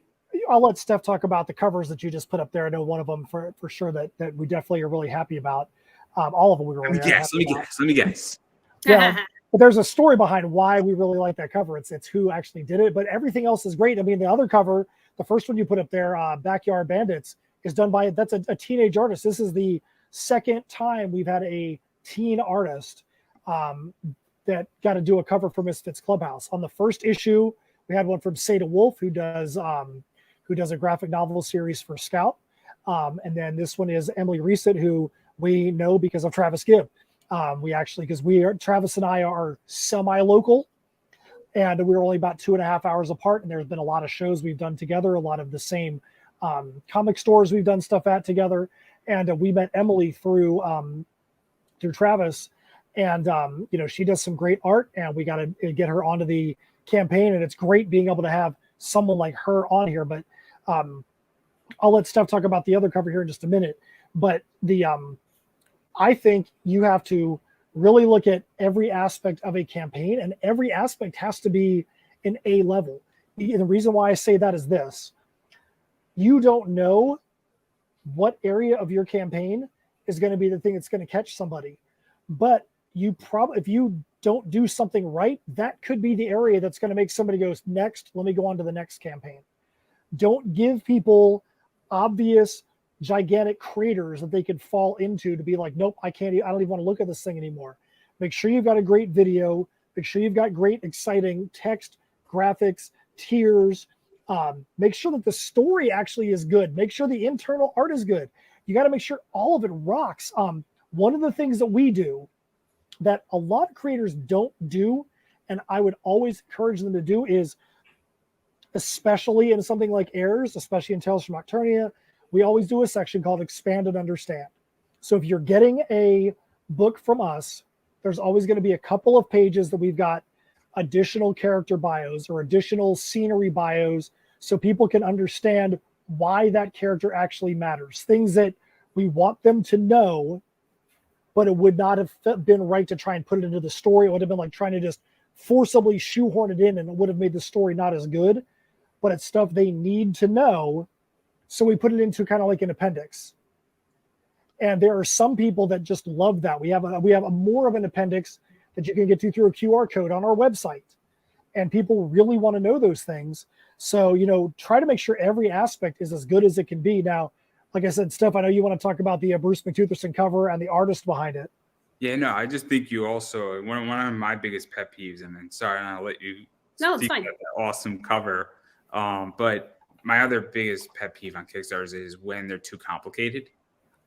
I'll let Steph talk about the covers that you just put up there. I know one of them for sure that we definitely are really happy about. All of them we were really happy about. Let me guess. Yeah. But there's a story behind why we really like that cover. It's who actually did it, but everything else is great. I mean, the other cover, the first one you put up there, Backyard Bandits, is done by, that's a teenage artist. This is the second time we've had a teen artist that got to do a cover for Misfitz Clubhouse. On the first issue, we had one from Seda Wolf, who does a graphic novel series for Scout. And then this one is Emily Reset, who we know because of Travis Gibb. Travis and I are semi-local. and we were only about 2.5 hours apart. And there's been a lot of shows we've done together, a lot of the same comic stores we've done stuff at together. And we met Emily through Travis, and she does some great art, and we got to get her onto the campaign. And it's great being able to have someone like her on here. But I'll let Steph talk about the other cover here in just a minute. But I think you have to really look at every aspect of a campaign, and every aspect has to be an A level. And the reason why I say that is this: you don't know what area of your campaign is going to be the thing that's going to catch somebody, but if you don't do something right, that could be the area that's going to make somebody go, next, let me go on to the next campaign. Don't give people obvious gigantic craters that they could fall into to be like, nope, I don't even want to look at this thing anymore. Make sure you've got a great video. Make sure you've got great, exciting text, graphics, tiers. Make sure that the story actually is good. Make sure the internal art is good. You got to make sure all of it rocks. One of the things that we do that a lot of creators don't do, and I would always encourage them to do, is, especially in something like Heirs, especially in Tales from Nocturnia, we always do a section called Expand and Understand. So if you're getting a book from us, there's always going to be a couple of pages that we've got additional character bios or additional scenery bios, so people can understand why that character actually matters. Things that we want them to know, but it would not have been right to try and put it into the story. It would have been like trying to just forcibly shoehorn it in, and it would have made the story not as good. But it's stuff they need to know, so we put it into kind of like an appendix. And there are some people that just love that. We have a more of an appendix that you can get to through a QR code on our website. And people really want to know those things. So, try to make sure every aspect is as good as it can be. Now, like I said, Steph, I know you want to talk about the Bruce McTutherson cover and the artist behind it. Yeah, no, I just think you also, one of my biggest pet peeves, and then sorry, and I'll let you it's fine. that awesome cover. But my other biggest pet peeve on Kickstarters is when they're too complicated.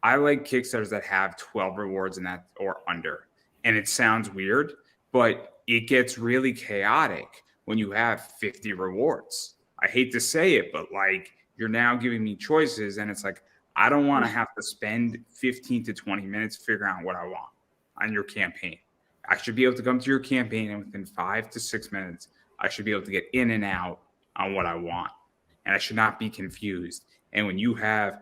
I like Kickstarters that have 12 rewards in that or under. And it sounds weird, but it gets really chaotic when you have 50 rewards. I hate to say it, but like, you're now giving me choices, and it's like, I don't want to have to spend 15 to 20 minutes figuring out what I want on your campaign. I should be able to come to your campaign, and within 5 to 6 minutes, I should be able to get in and out on what I want. And I should not be confused. And when you have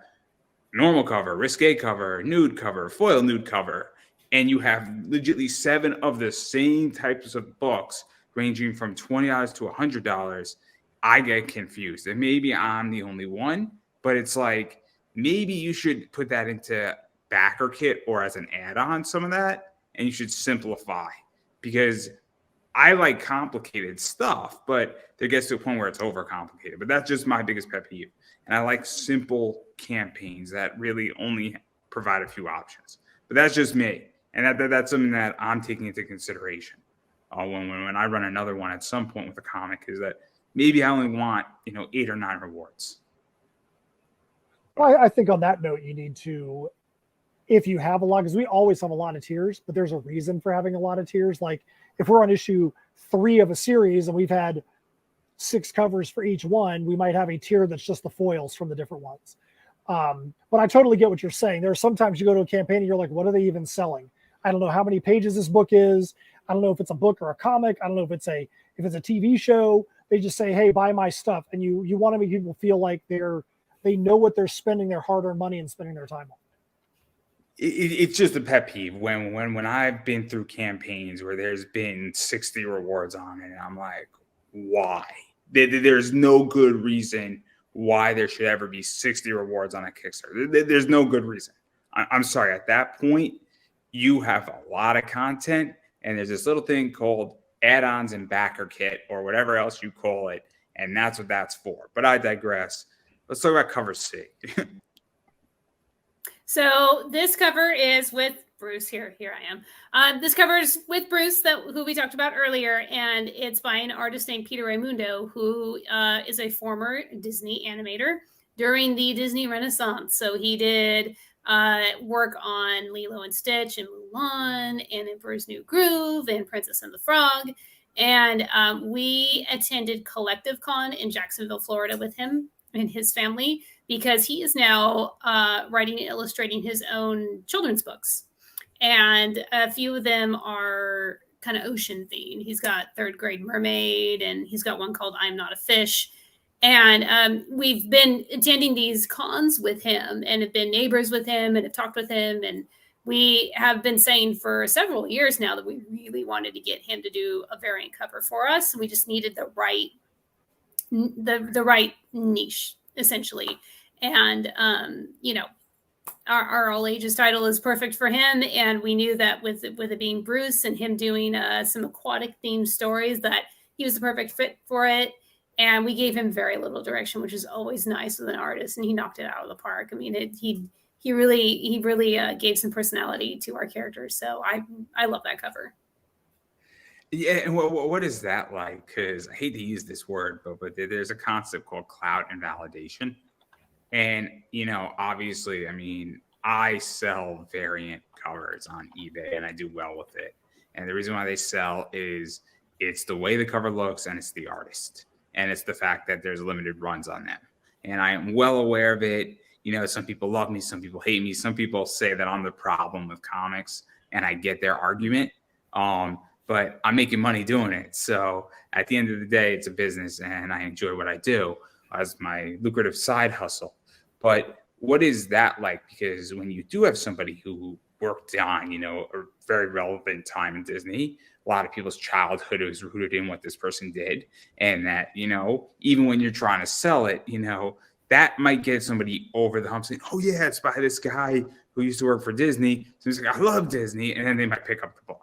normal cover, risque cover, nude cover, foil nude cover, and you have legitimately 7 of the same types of books ranging from $20 to $100, I get confused. And maybe I'm the only one, but it's like, maybe you should put that into backer kit or as an add-on, some of that, and you should simplify, because I like complicated stuff, but there gets to a point where it's overcomplicated. But that's just my biggest pet peeve. And I like simple campaigns that really only provide a few options. But that's just me. And that's something that I'm taking into consideration when I run another one at some point with a comic, is that maybe I only want 8 or 9 rewards. Well, I think on that note, you need to, if you have a lot, because we always have a lot of tiers, but there's a reason for having a lot of tiers. Like if we're on issue 3 of a series and we've had 6 covers for each one, we might have a tier that's just the foils from the different ones. But I totally get what you're saying. There are sometimes you go to a campaign and you're like, what are they even selling? I don't know how many pages this book is. I don't know if it's a book or a comic. I don't know if it's a TV show. They just say, hey, buy my stuff. And you want to make people feel like they know what they're spending their hard-earned money and spending their time on. It's just a pet peeve when I've been through campaigns where there's been 60 rewards on it, and I'm like, why? There's no good reason why there should ever be 60 rewards on a Kickstarter. There's no good reason. I'm sorry. At that point, you have a lot of content, and there's this little thing called add-ons and backer kit or whatever else you call it, and that's what that's for. But I digress. Let's talk about cover C. So this cover is with Bruce. Here I am. This cover is with Bruce, who we talked about earlier, and it's by an artist named Peter Raimundo, who is a former Disney animator during the Disney Renaissance. So he did work on Lilo and Stitch and Mulan and Emperor's New Groove and Princess and the Frog. And we attended Collective Con in Jacksonville, Florida with him and his family, because he is now writing and illustrating his own children's books. And a few of them are kind of ocean themed. He's got Third Grade Mermaid, and he's got one called I'm Not a Fish. And we've been attending these cons with him and have been neighbors with him and have talked with him. And we have been saying for several years now that we really wanted to get him to do a variant cover for us. We just needed the right niche, essentially. And our all ages title is perfect for him, and we knew that with it being Bruce and him doing some aquatic themed stories, that he was the perfect fit for it. And we gave him very little direction, which is always nice with an artist, and he knocked it out of the park. I mean, he really gave some personality to our characters. So I love that cover. Yeah, and what is that like? Because I hate to use this word, but there's a concept called clout and validation. And, obviously, I mean, I sell variant covers on eBay and I do well with it. And the reason why they sell is it's the way the cover looks and it's the artist. And it's the fact that there's limited runs on them. And I am well aware of it. Some people love me, some people hate me. Some people say that I'm the problem with comics, and I get their argument. But I'm making money doing it. So at the end of the day, it's a business and I enjoy what I do as my lucrative side hustle. But what is that like? Because when you do have somebody who worked on, a very relevant time in Disney, a lot of people's childhood is rooted in what this person did. And that, even when you're trying to sell it, that might get somebody over the hump saying, oh yeah, it's by this guy who used to work for Disney. So he's like, I love Disney. And then they might pick up the book.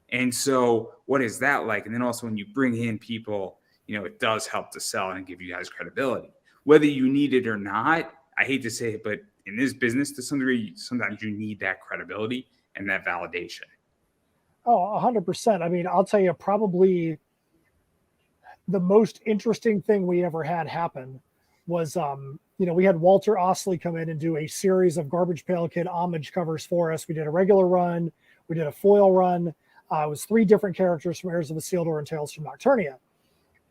And so what is that like? And then also when you bring in people, it does help to sell and give you guys credibility, whether you need it or not. I hate to say it, but in this business, to some degree, sometimes you need that credibility and that validation. Oh, 100%. I mean, I'll tell you, probably the most interesting thing we ever had happen was, we had Walter Osley come in and do a series of Garbage Pail Kid homage covers for us. We did a regular run. We did a foil run. It was 3 different characters from Heirs of Isildur and Tales from Nocturnia.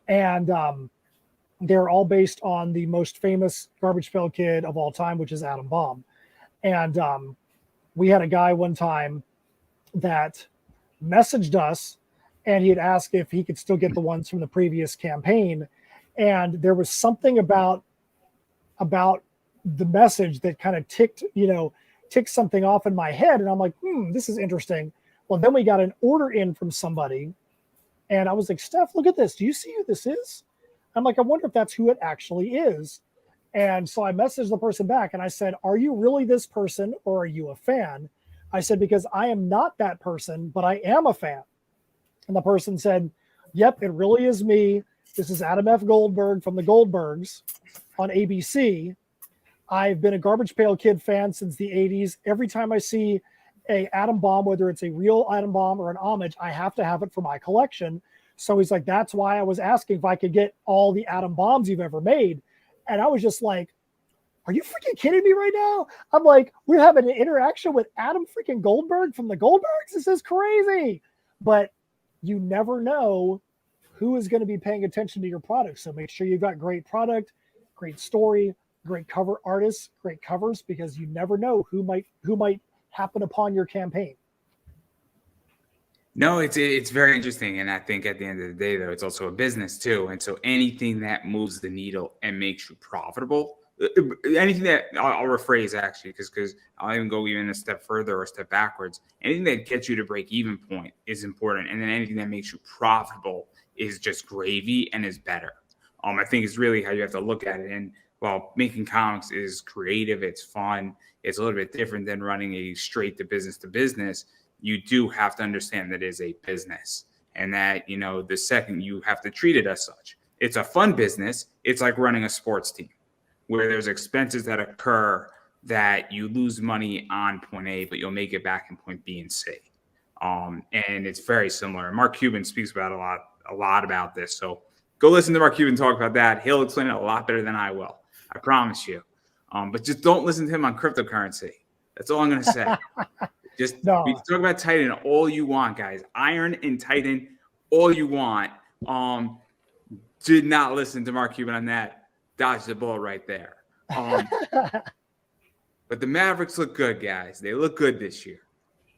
And they're all based on the most famous Garbage Pail Kid of all time, which is Adam Bomb. And we had a guy one time that messaged us, and he had asked if he could still get the ones from the previous campaign. And there was something about the message that kind of ticked something off in my head. And I'm like, this is interesting. Well, then we got an order in from somebody, and I was like, Steph, look at this. Do you see who this is? I'm like, I wonder if that's who it actually is. And so I messaged the person back and I said, are you really this person or are you a fan? I said, because I am not that person, but I am a fan. And the person said, yep, it really is me. This is Adam F. Goldberg from the Goldbergs on ABC. I've been a Garbage Pail Kid fan since the 80s. Every time I see a Atom Bomb, whether it's a real Atom Bomb or an homage, I have to have it for my collection. So he's like, that's why I was asking if I could get all the Atom Bombs you've ever made. And I was just like, are you freaking kidding me right now? I'm like, we're having an interaction with Adam freaking Goldberg from the Goldbergs? This is crazy. But you never know who is going to be paying attention to your product. So make sure you've got great product, great story, great cover artists, great covers, because you never know who might happen upon your campaign. No, it's very interesting. And I think at the end of the day, though, it's also a business too. And so anything that moves the needle and makes you profitable, anything that I'll rephrase actually, because I'll even go even a step further or a step backwards. Anything that gets you to break even point is important. And then anything that makes you profitable is just gravy and is better. I think it's really how you have to look at it. And while making comics is creative, it's fun, it's a little bit different than running a straight to business, you do have to understand that it is a business, and that, the second you have to treat it as such. It's a fun business. It's like running a sports team where there's expenses that occur that you lose money on point A, but you'll make it back in point B and C. And it's very similar. Mark Cuban speaks about a lot about this. So go listen to Mark Cuban talk about that. He'll explain it a lot better than I will. I promise you. But just don't listen to him on cryptocurrency. That's all I'm going to say. We can talk about Titan all you want, guys. Iron and Titan all you want. Did not listen to Mark Cuban on that. Dodged the bullet right there. But the Mavericks look good, guys. They look good this year.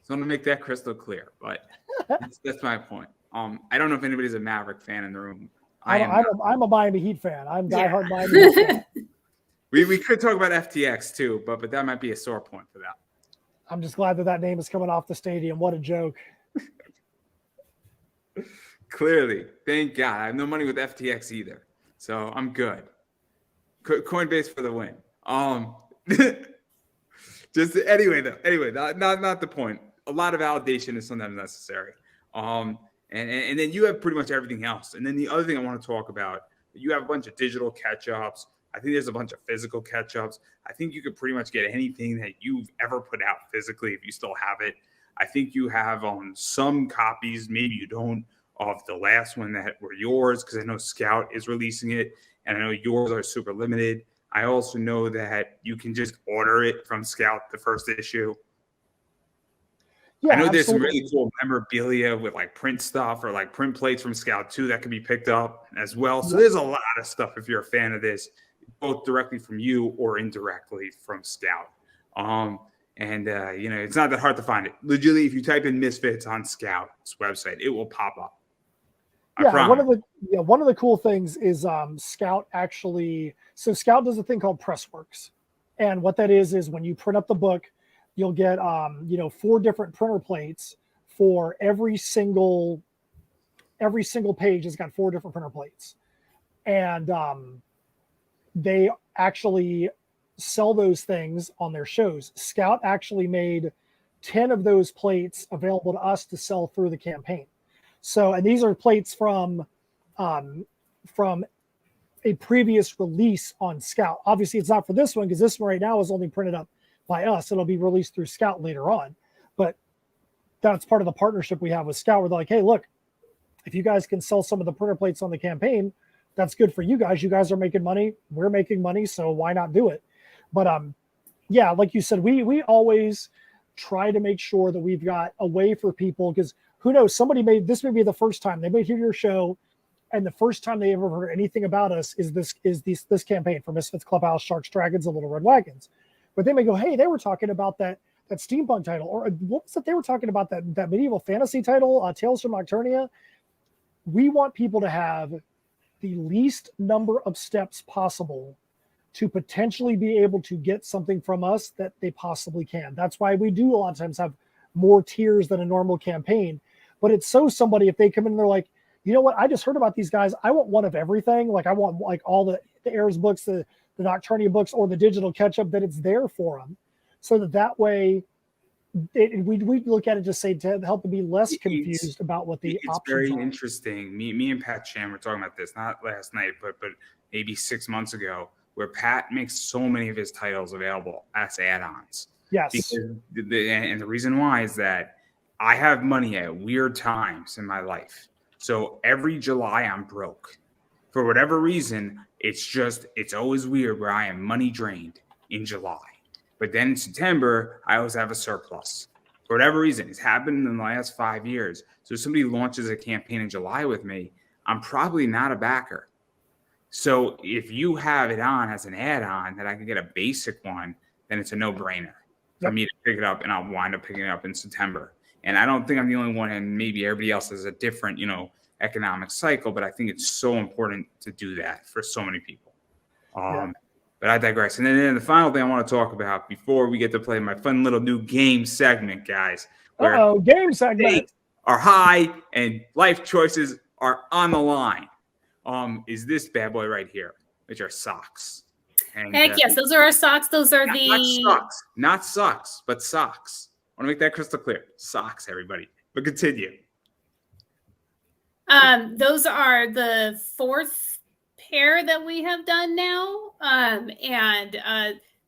So I want to make that crystal clear. But that's my point. I don't know if anybody's a Maverick fan in the room. I'm a Miami Heat fan. I'm diehard Miami Heat fan. We could talk about FTX too, but that might be a sore point for that. I'm just glad that name is coming off the stadium. What a joke. Clearly. Thank God. I have no money with FTX either. So I'm good. Coinbase for the win. Just anyway, not the point. A lot of validation is sometimes necessary. And then you have pretty much everything else. And then the other thing I want to talk about, you have a bunch of digital catch-ups. I think there's a bunch of physical catch-ups. I think you could pretty much get anything that you've ever put out physically if you still have it. I think you have some copies, maybe you don't, of the last one that were yours, because I know Scout is releasing it, and I know yours are super limited. I also know that you can just order it from Scout, the first issue. Yeah, I know there's absolutely. some really cool memorabilia with like print stuff or like print plates from Scout too that can be picked up as well. So there's a lot of stuff if you're a fan of this, both directly from you or indirectly from Scout. It's not that hard to find it. Legitimately, if you type in Misfits on Scout's website, it will pop up. One of the cool things is Scout actually. So Scout does a thing called Pressworks, and what that is when you print up the book, you'll get 4 different printer plates for every single page has got 4 different printer plates, and they actually sell those things on their shows. Scout actually made 10 of those plates available to us to sell through the campaign. So, and these are plates from a previous release on Scout. Obviously, it's not for this one because this one right now is only printed up by us. It'll be released through Scout later on. But that's part of the partnership we have with Scout. Where they're like, hey, look, if you guys can sell some of the printer plates on the campaign, that's good for you guys. You guys are making money. We're making money. So why not do it? But like you said, we always try to make sure that we've got a way for people, because who knows, this may be the first time they may hear your show, and the first time they ever heard anything about us is this campaign for Misfitz Clubhouse, Sharks, Dragons, and Little Red Wagons. But they may go, hey, they were talking about that steampunk title, or what was it? They were talking about that medieval fantasy title, Tales from Nocturnia. We want people to have the least number of steps possible to potentially be able to get something from us that they possibly can. That's why we do a lot of times have more tiers than a normal campaign. But it's so somebody, if they come in and they're like, you know what, I just heard about these guys. I want one of everything. Like I want like all the Airs books, the Nocturnia books, or the digital catch-up, that it's there for them. So that way we look at it just say to help them be less confused about what the options are. It's very interesting. Me and Pat Chan were talking about this, not last night, but maybe 6 months ago, where Pat makes so many of his titles available as add-ons. Yes. And the reason why is that I have money at weird times in my life. So every July I'm broke. For whatever reason, it's always weird where I am money drained in July. But then in September, I always have a surplus. For whatever reason, it's happened in the last 5 years. So if somebody launches a campaign in July with me, I'm probably not a backer. So if you have it on as an add-on that I can get a basic one, then it's a no-brainer for me to pick it up, and I'll wind up picking it up in September. And I don't think I'm the only one, and maybe everybody else has a different, economic cycle, but I think it's so important to do that for so many people. But I digress. And then the final thing I want to talk about before we get to play my fun little new game segment, guys. Game segment. Stakes are high and life choices are on the line. Is this bad boy right here, which are socks. And, Heck yes, those are our socks. Those are not socks, but socks. I want to make that crystal clear. Socks, everybody. But continue. Those are the 4th pair that we have done now.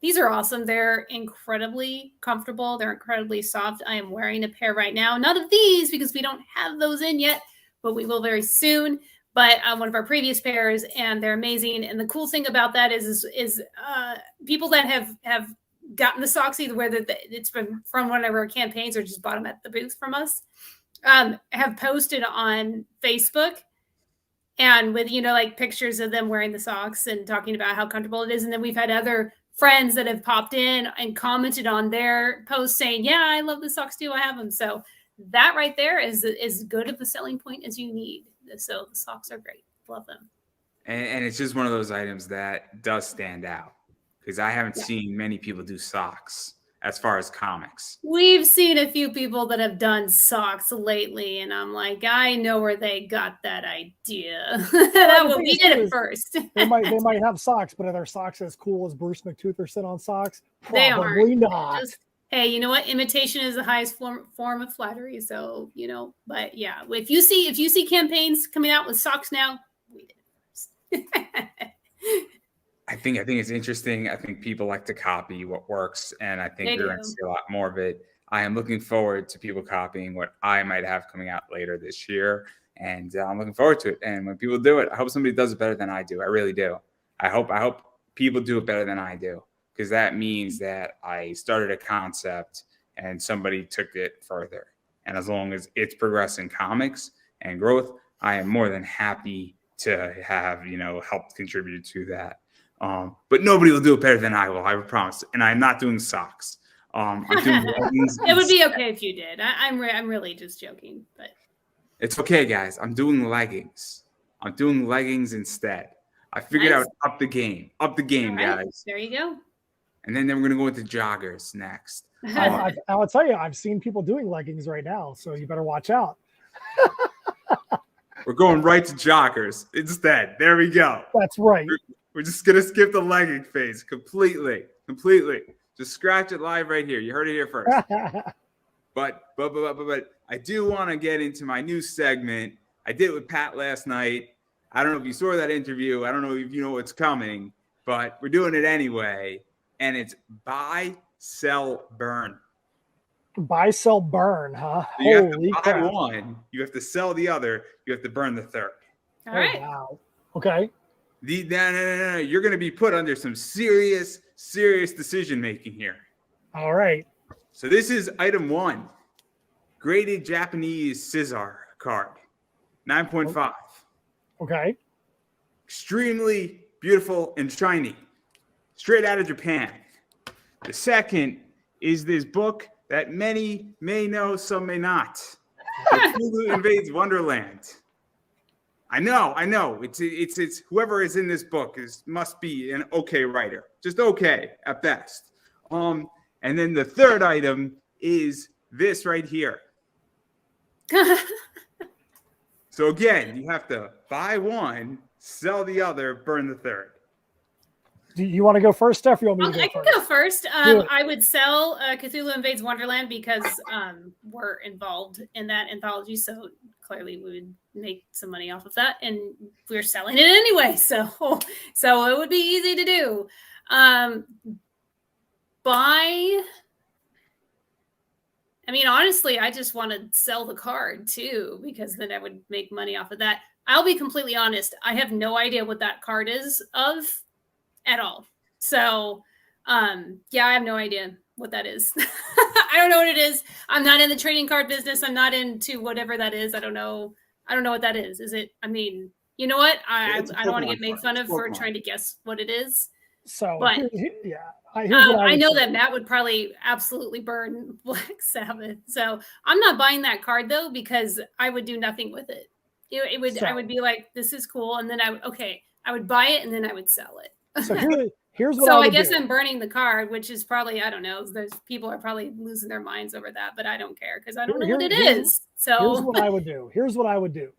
These are awesome. They're incredibly comfortable. They're incredibly soft. I am wearing a pair right now. None of these because we don't have those in yet, but we will very soon. But one of our previous pairs, and they're amazing. And the cool thing about that is people that have gotten the socks, either whether it's been from one of our campaigns or just bought them at the booth from us, have posted on Facebook, and with, like pictures of them wearing the socks and talking about how comfortable it is. And then we've had other friends that have popped in and commented on their posts saying, yeah, I love the socks too, I have them. So that right there is as good of a selling point as you need. So the socks are great. Love them. And it's just one of those items that does stand out, because I haven't seen many people do socks as far as comics. We've seen a few people that have done socks lately, and I'm like, I know where they got that idea. We did it first. they might have socks, but are their socks as cool as Bruce McTutherson on socks? They Probably aren't. not. Hey, you know what? Imitation is the highest form of flattery. So, but yeah, if you see campaigns coming out with socks now, we did it first. I think it's interesting. I think people like to copy what works, and I think you're going to see a lot more of it. I am looking forward to people copying what I might have coming out later this year, and I'm looking forward to it. And when people do it, I hope somebody does it better than I do. I really do. I hope people do it better than I do, because that means that I started a concept and somebody took it further. And as long as it's progressing comics and growth, I am more than happy to have helped contribute to that. But nobody will do it better than I will, I promise. And I'm not doing socks. I'm doing leggings. It would be okay if you did. I'm really just joking, but it's okay, guys. I'm doing leggings. I'm doing leggings instead. I figured out up the game, right, guys. There you go. And then we're gonna go into joggers next. I'll tell you, I've seen people doing leggings right now, so you better watch out. We're going right to joggers instead. There we go. That's right. We're just going to skip the legging phase completely. Just scratch it live right here. You heard it here first. But I do want to get into my new segment. I did it with Pat last night. I don't know if you saw that interview. I don't know if you know what's coming, but we're doing it anyway. And it's buy, sell, burn. Buy, sell, burn, huh? So you have Holy to buy crap. one, you have to sell the other, you have to burn the third. All right. Wow. Okay. No. You're going to be put under some serious decision making here. All right. So this is item 1. Graded Japanese scissor card. 9.5. Okay. Extremely beautiful and shiny. Straight out of Japan. The second is this book that many may know, some may not. Cthulhu Invades Wonderland. I know. It's whoever is in this book must be an okay writer. Just okay at best. And then the third item is this right here. So again, you have to buy one, sell the other, burn the third. Do you want to go first, Steph? Or you want me to go I first? can go first. I would sell Cthulhu Invades Wonderland because we're involved in that anthology, so clearly we would make some money off of that, and we're selling it anyway, so it would be easy to do. Honestly, I just want to sell the card too, because then I would make money off of that. I'll be completely honest. I have no idea what that card is of at all. So, I have no idea what that is. I don't know what it is. I'm not in the trading card business. I'm not into whatever that is. I don't know what that is. Is it, you know what? I don't want to get made fun of for trying to guess what it is. So, but I know that Matt would probably absolutely burn Black Sabbath. So I'm not buying that card though, because I would do nothing with it. I would be like, this is cool. And then I would buy it and then I would sell it. So here's what so I guess I'm burning the card, which is probably, I don't know. There's people are probably losing their minds over that, but I don't care because I don't know what it is. So here's what I would do.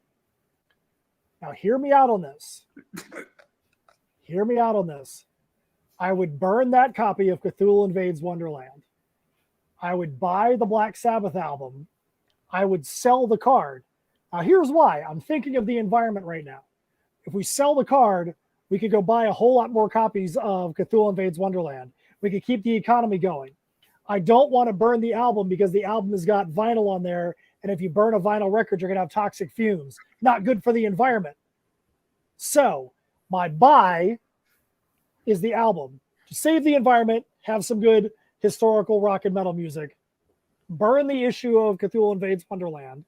Now hear me out on this. I would burn that copy of Cthulhu Invades Wonderland. I would buy the Black Sabbath album. I would sell the card. Now here's why. I'm thinking of the environment right now. If we sell the card, we could go buy a whole lot more copies of Cthulhu Invades Wonderland. We could keep the economy going. I don't want to burn the album because the album has got vinyl on there. And if you burn a vinyl record, you're going to have toxic fumes. Not good for the environment. So my buy is the album. To save the environment, have some good historical rock and metal music. Burn the issue of Cthulhu Invades Wonderland.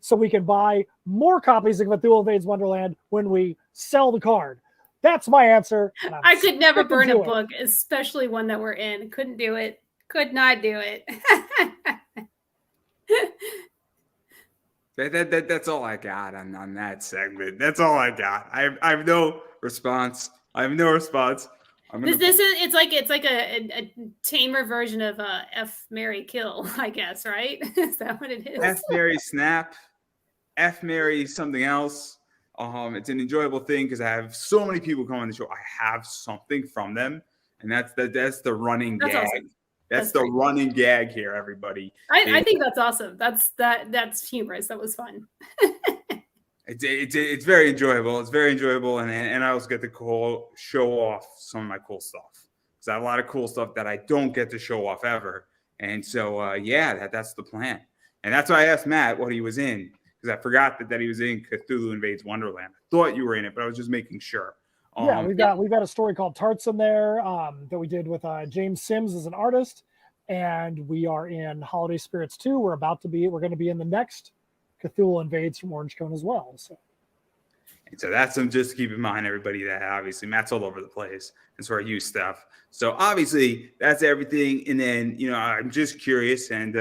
so we can buy more copies of Cthulhu Invades Wonderland when we sell the card. That's my answer. I could never burn a book, especially one that we're in. Couldn't do it. Could not do it. That's all I got on that segment. That's all I got. I have no response. It's like a tamer version of F, Marry, Kill, I guess, right? Is that what it is? F, Marry, Snap. F, Marry, something else. It's an enjoyable thing because I have so many people come on the show. I have something from them, and that's the running gag. Awesome. That's the running gag here, everybody. I think that's awesome. That's humorous. That was fun. It's very enjoyable. It's very enjoyable, and I also get to show off some of my cool stuff because I have a lot of cool stuff that I don't get to show off ever. And so, that's the plan. And that's why I asked Matt what he was in because I forgot that he was in Cthulhu Invades Wonderland. I thought you were in it, but I was just making sure. We've got a story called Tarts in there that we did with James Sims as an artist, and we are in Holiday Spirits 2. We're going to be in the next Cthulhu Invades from Orange Cone as well. And so that's some just to keep in mind, everybody, that obviously Matt's all over the place, and so are you, Steph. So obviously that's everything. And then I'm just curious, and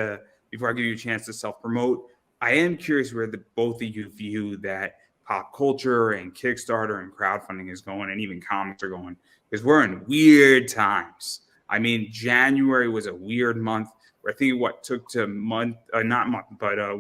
before I give you a chance to self-promote, I am curious where both of you view that pop culture and Kickstarter and crowdfunding is going, and even comics are going, because we're in weird times. I mean, January was a weird month where I think took to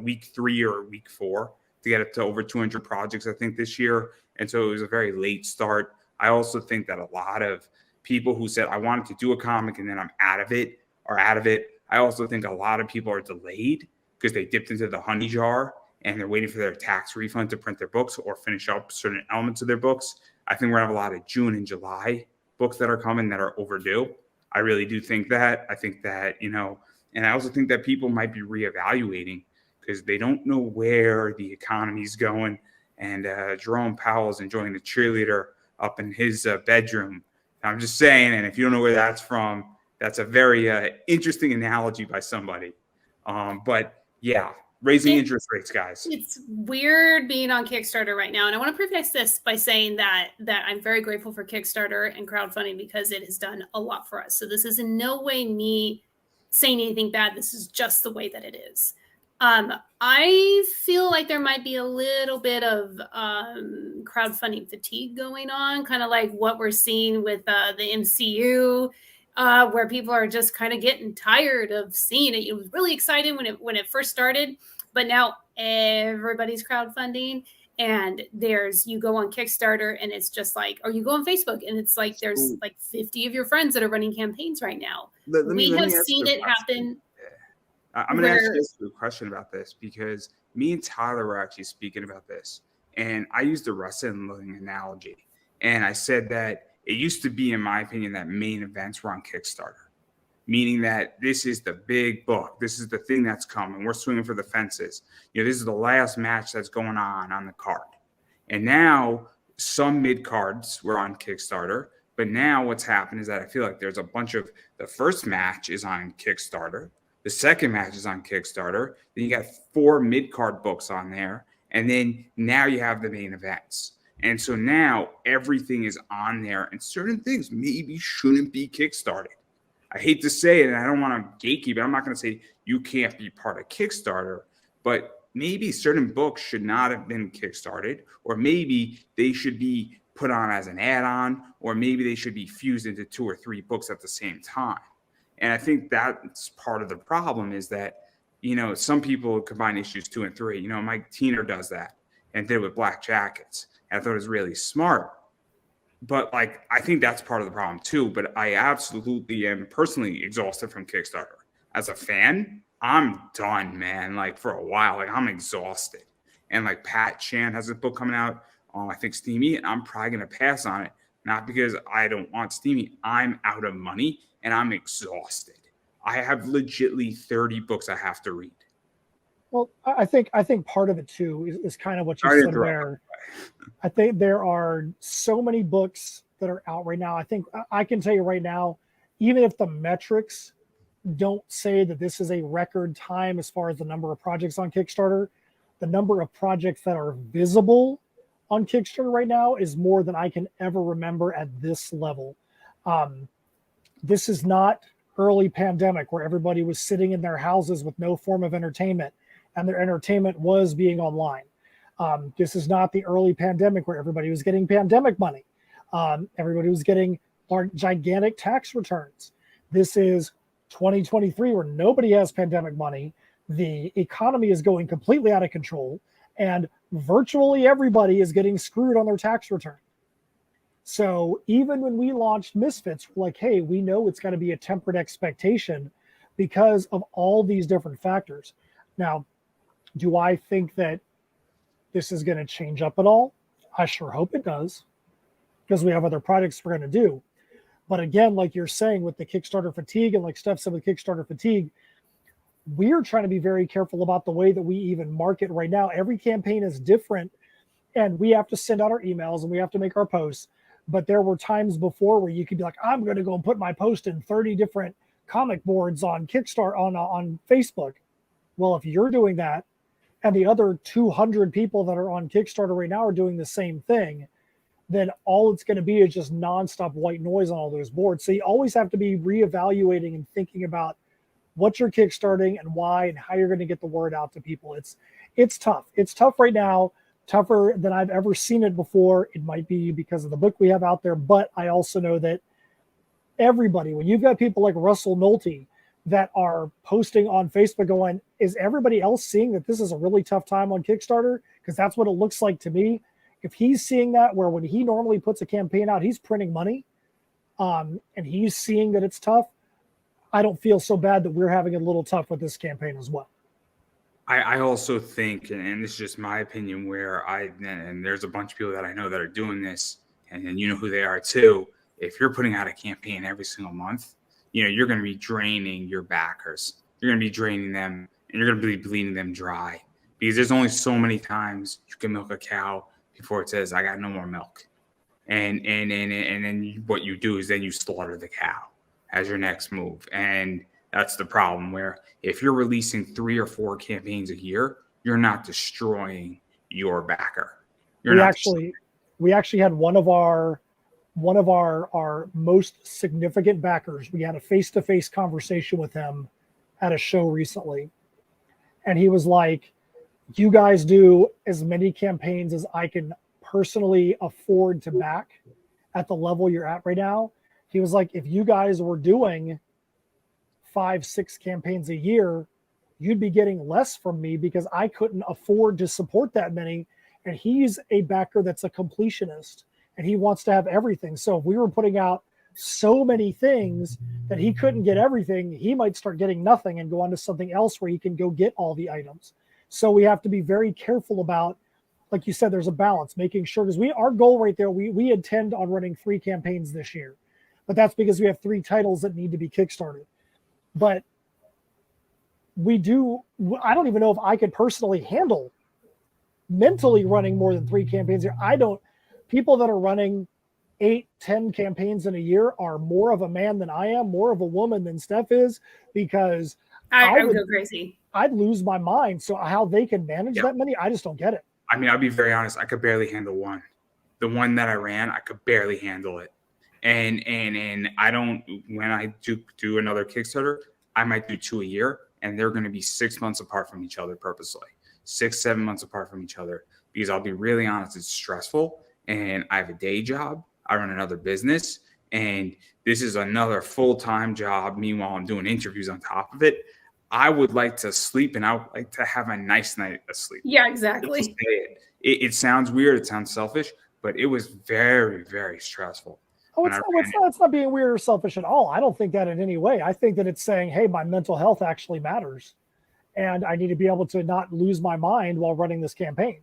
week 3 or week 4 to get up to over 200 projects, I think, this year. And so it was a very late start. I also think that a lot of people who said, I wanted to do a comic and then I'm out of it, are out of it. I also think a lot of people are delayed because they dipped into the honey jar and they're waiting for their tax refund to print their books or finish up certain elements of their books. I think we're going to have a lot of June and July books that are coming that are overdue. I really do think that. I think that, and I also think that people might be reevaluating because they don't know where the economy's going. And Jerome Powell's enjoying the cheerleader up in his bedroom. I'm just saying, and if you don't know where that's from, that's a very interesting analogy by somebody. But yeah, raising interest rates, guys. It's weird being on Kickstarter right now. And I want to preface this by saying that I'm very grateful for Kickstarter and crowdfunding because it has done a lot for us. So this is in no way me saying anything bad. This is just the way that it is. I feel like there might be a little bit of crowdfunding fatigue going on, kind of like what we're seeing with the MCU, where people are just kind of getting tired of seeing it. It was really exciting when it first started, but now everybody's crowdfunding. And you go on Kickstarter and it's just like, or you go on Facebook and it's like, there's like 50 of your friends that are running campaigns right now. We have seen it happen. I'm going to ask you a question about this because me and Tyler were actually speaking about this. And I used the wrestling analogy. And I said that it used to be, in my opinion, that main events were on Kickstarter, meaning that this is the big book. This is the thing that's coming. We're swinging for the fences. This is the last match that's going on the card. And now some mid cards were on Kickstarter. But now what's happened is that I feel like there's a bunch of the first match is on Kickstarter. The second match is on Kickstarter. Then you got 4 mid-card books on there. And then now you have the main events. And so now everything is on there. And certain things maybe shouldn't be Kickstarted. I hate to say it, and I don't want to gatekeep it. I'm not going to say you can't be part of Kickstarter. But maybe certain books should not have been Kickstarted. Or maybe they should be put on as an add-on. Or maybe they should be fused into 2 or 3 books at the same time. And I think that's part of the problem is that, some people combine issues 2 and 3. Mike Tiener does that and did it with Black Jackets. And I thought it was really smart. But I think that's part of the problem too. But I absolutely am personally exhausted from Kickstarter. As a fan, I'm done, man. For a while, I'm exhausted. And Pat Chan has a book coming out on, I think, Steamy, and I'm probably going to pass on it. Not because I don't want Steamy. I'm out of money. And I'm exhausted. I have legitimately 30 books I have to read. Well, I think part of it too is kind of what you said there. I think there are so many books that are out right now. I think I can tell you right now, even if the metrics don't say that this is a record time as far as the number of projects on Kickstarter, the number of projects that are visible on Kickstarter right now is more than I can ever remember at this level. This is not early pandemic where everybody was sitting in their houses with no form of entertainment and their entertainment was being online. This is not the early pandemic where everybody was getting pandemic money. Everybody was getting gigantic tax returns. This is 2023 where nobody has pandemic money. The economy is going completely out of control and virtually everybody is getting screwed on their tax return. So even when we launched Misfits, we're like, hey, we know it's got to be a tempered expectation because of all these different factors. Now, do I think that this is going to change up at all? I sure hope it does, because we have other projects we're going to do. But again, like you're saying with the Kickstarter fatigue, and like Steph said with Kickstarter fatigue, we're trying to be very careful about the way that we even market right now. Every campaign is different, and we have to send out our emails and we have to make our posts. But there were times before where you could be like, I'm going to go and put my post in 30 different comic boards on Kickstarter, on Facebook. Well, if you're doing that and the other 200 people that are on Kickstarter right now are doing the same thing, then all it's going to be is just nonstop white noise on all those boards. So you always have to be reevaluating and thinking about what you're kickstarting and why and how you're going to get the word out to people. It's tough. It's tough right now, tougher than I've ever seen it before. It might be because of the book we have out there, but I also know that everybody, when you've got people like Russell Nolte that are posting on Facebook going, is everybody else seeing that this is a really tough time on Kickstarter? Because that's what it looks like to me. If he's seeing that, where when he normally puts a campaign out, he's printing money, and he's seeing that it's tough, I don't feel so bad that we're having it a little tough with this campaign as well. I also think, and this is just my opinion, where and there's a bunch of people that I know that are doing this, and you know who they are too. If you're putting out a campaign every single month, you're going to be draining your backers. You're going to be draining them, and you're going to be bleeding them dry, because there's only so many times you can milk a cow before it says, I got no more milk. And then what you do is then you slaughter the cow as your next move. And that's the problem, where if you're releasing 3 or 4 campaigns a year, you're not destroying your backer. We actually had one of our most significant backers. We had a face-to-face conversation with him at a show recently. And he was like, you guys do as many campaigns as I can personally afford to back at the level you're at right now. He was like, if you guys were doing 5-6 campaigns a year, you'd be getting less from me because I couldn't afford to support that many. And he's a backer that's a completionist and he wants to have everything. So if we were putting out so many things that he couldn't get everything, he might start getting nothing and go on to something else where he can go get all the items. So we have to be very careful about, like you said, there's a balance, making sure, because our goal right there, we intend on running 3 campaigns this year, but that's because we have 3 titles that need to be kickstarted. But I don't even know if I could personally handle mentally running more than 3 campaigns here. People that are running 8-10 campaigns in a year are more of a man than I am, more of a woman than Steph is, because I would go crazy. I'd lose my mind. So how they can manage that many, I just don't get it. I mean, I'll be very honest. I could barely handle one. The one that I ran, I could barely handle it. And I don't, when I do another Kickstarter, I might do 2 a year, and they're going to be 6 months apart from each other purposely, 6-7 months apart from each other, because I'll be really honest, it's stressful. And I have a day job. I run another business, and this is another full-time job. Meanwhile, I'm doing interviews on top of it. I would like to sleep, and I would like to have a nice night of sleep. Yeah, exactly. It sounds weird. It sounds selfish, but it was very, very stressful. Oh, it's not being weird or selfish at all. I don't think that in any way. I think that it's saying, hey, my mental health actually matters, and I need to be able to not lose my mind while running this campaign.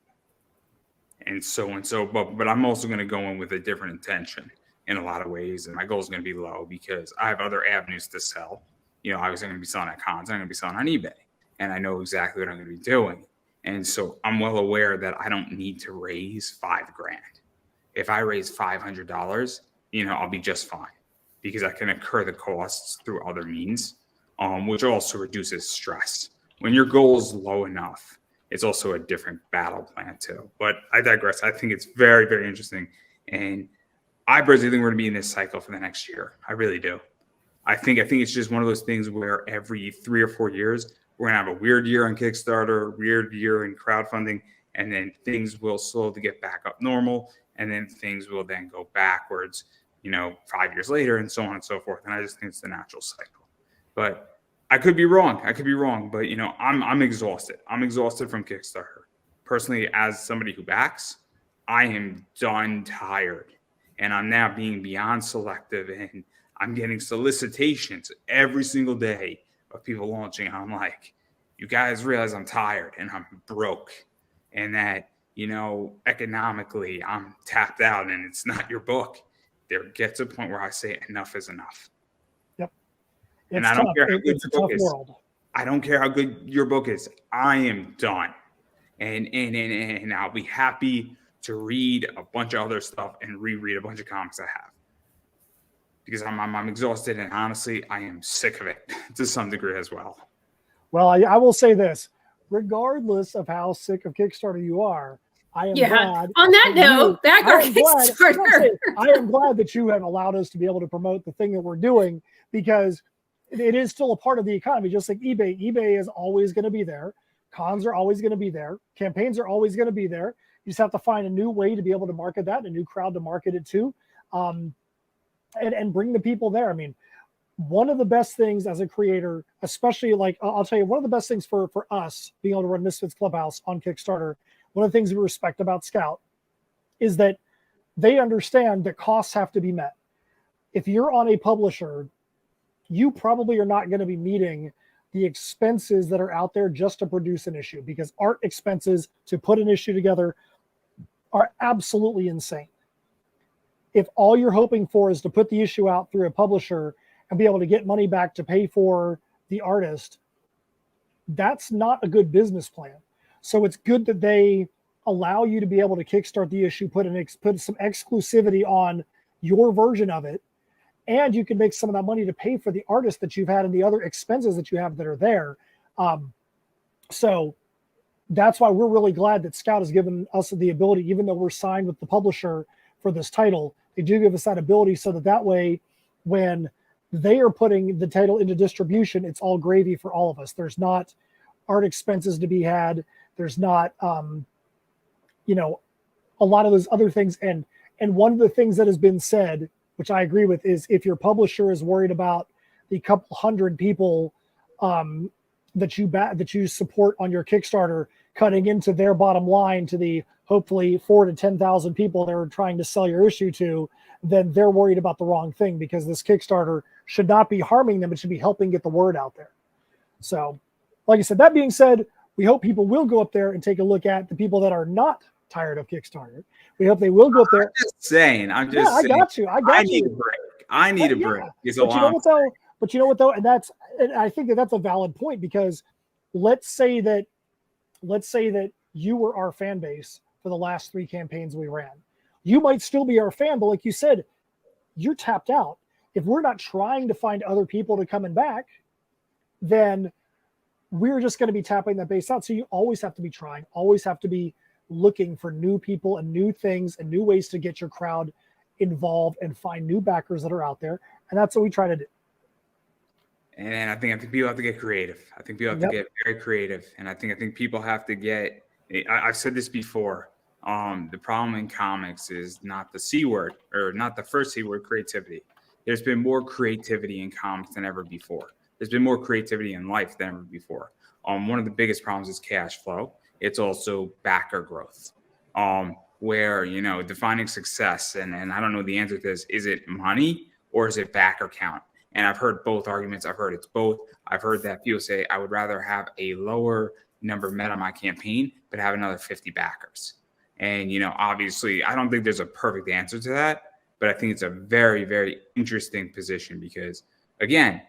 And so, but I'm also going to go in with a different intention in a lot of ways, and my goal is going to be low because I have other avenues to sell. Obviously I'm going to be selling at cons. I'm going to be selling on eBay, and I know exactly what I'm going to be doing. And so I'm well aware that I don't need to raise $5,000. If I raise $500, I'll be just fine because I can incur the costs through other means, which also reduces stress. When your goal is low enough, it's also a different battle plan too. But I digress. I think it's very, very interesting. And I personally think we're going to be in this cycle for the next year. I really do. I think it's just one of those things where every 3 or 4 years, we're going to have a weird year on Kickstarter, weird year in crowdfunding, and then things will slowly get back up normal. And then things will then go backwards, 5 years later and so on and so forth. And I just think it's the natural cycle. But I could be wrong. But, I'm exhausted. I'm exhausted from Kickstarter. Personally, as somebody who backs, I am done tired. And I'm now being beyond selective, and I'm getting solicitations every single day of people launching. I'm like, you guys realize I'm tired and I'm broke, and that, economically I'm tapped out and it's not your book. There gets a point where I say enough is enough. Yep. And I don't care how good it's a tough world. I don't care how good your book is. I am done. And I'll be happy to read a bunch of other stuff and reread a bunch of comics I have, because I'm exhausted, and honestly, I am sick of it to some degree as well. Well, I will say this: regardless of how sick of Kickstarter you are, I am glad. On that note, back on Kickstarter. I am glad that you have allowed us to be able to promote the thing that we're doing, because it is still a part of the economy, just like eBay. eBay is always going to be there. Cons are always going to be there. Campaigns are always going to be there. You just have to find a new way to be able to market that, a new crowd to market it to, and bring the people there. I mean, one of the best things as a creator, especially I'll tell you, one of the best things for us being able to run Misfitz Clubhouse on Kickstarter, one of the things we respect about Scout is that they understand that costs have to be met. If you're on a publisher, you probably are not going to be meeting the expenses that are out there just to produce an issue, because art expenses to put an issue together are absolutely insane. If all you're hoping for is to put the issue out through a publisher and be able to get money back to pay for the artist, that's not a good business plan. So it's good that they allow you to be able to kickstart the issue, put some exclusivity on your version of it, and you can make some of that money to pay for the artist that you've had and the other expenses that you have that are there. So that's why we're really glad that Scout has given us the ability, even though we're signed with the publisher for this title, they do give us that ability so that way, when they are putting the title into distribution, it's all gravy for all of us. There's not art expenses to be had. There's not, a lot of those other things. And one of the things that has been said, which I agree with, is if your publisher is worried about the couple hundred people that you support on your Kickstarter cutting into their bottom line to the hopefully 4,000 to 10,000 people they're trying to sell your issue to, then they're worried about the wrong thing, because this Kickstarter should not be harming them. It should be helping get the word out there. So, like I said, that being said, we hope people will go up there and take a look at the people that are not tired of Kickstarter. We hope they will go up there. I'm just saying. I got you. I need a break. I need a break. But you know what though? And I think that's a valid point, because let's say that you were our fan base for the last 3 campaigns we ran. You might still be our fan, but like you said, you're tapped out. If we're not trying to find other people to come and back, then we're just going to be tapping that base out. So you always have to be trying, always have to be looking for new people and new things and new ways to get your crowd involved and find new backers that are out there. And that's what we try to do. And I think people have to get creative. I think people have to get very creative. And I think people have to get, I've said this before, the problem in comics is not the C word, or not the first C word, creativity. There's been more creativity in comics than ever before. There's been more creativity in life than ever before. One of the biggest problems is cash flow. It's also backer growth, where, defining success, and I don't know the answer to this, is it money or is it backer count? And I've heard both arguments. I've heard it's both. I've heard that people say, I would rather have a lower number met on my campaign, but have another 50 backers. And, obviously, I don't think there's a perfect answer to that, but I think it's a very, very interesting position, because, again,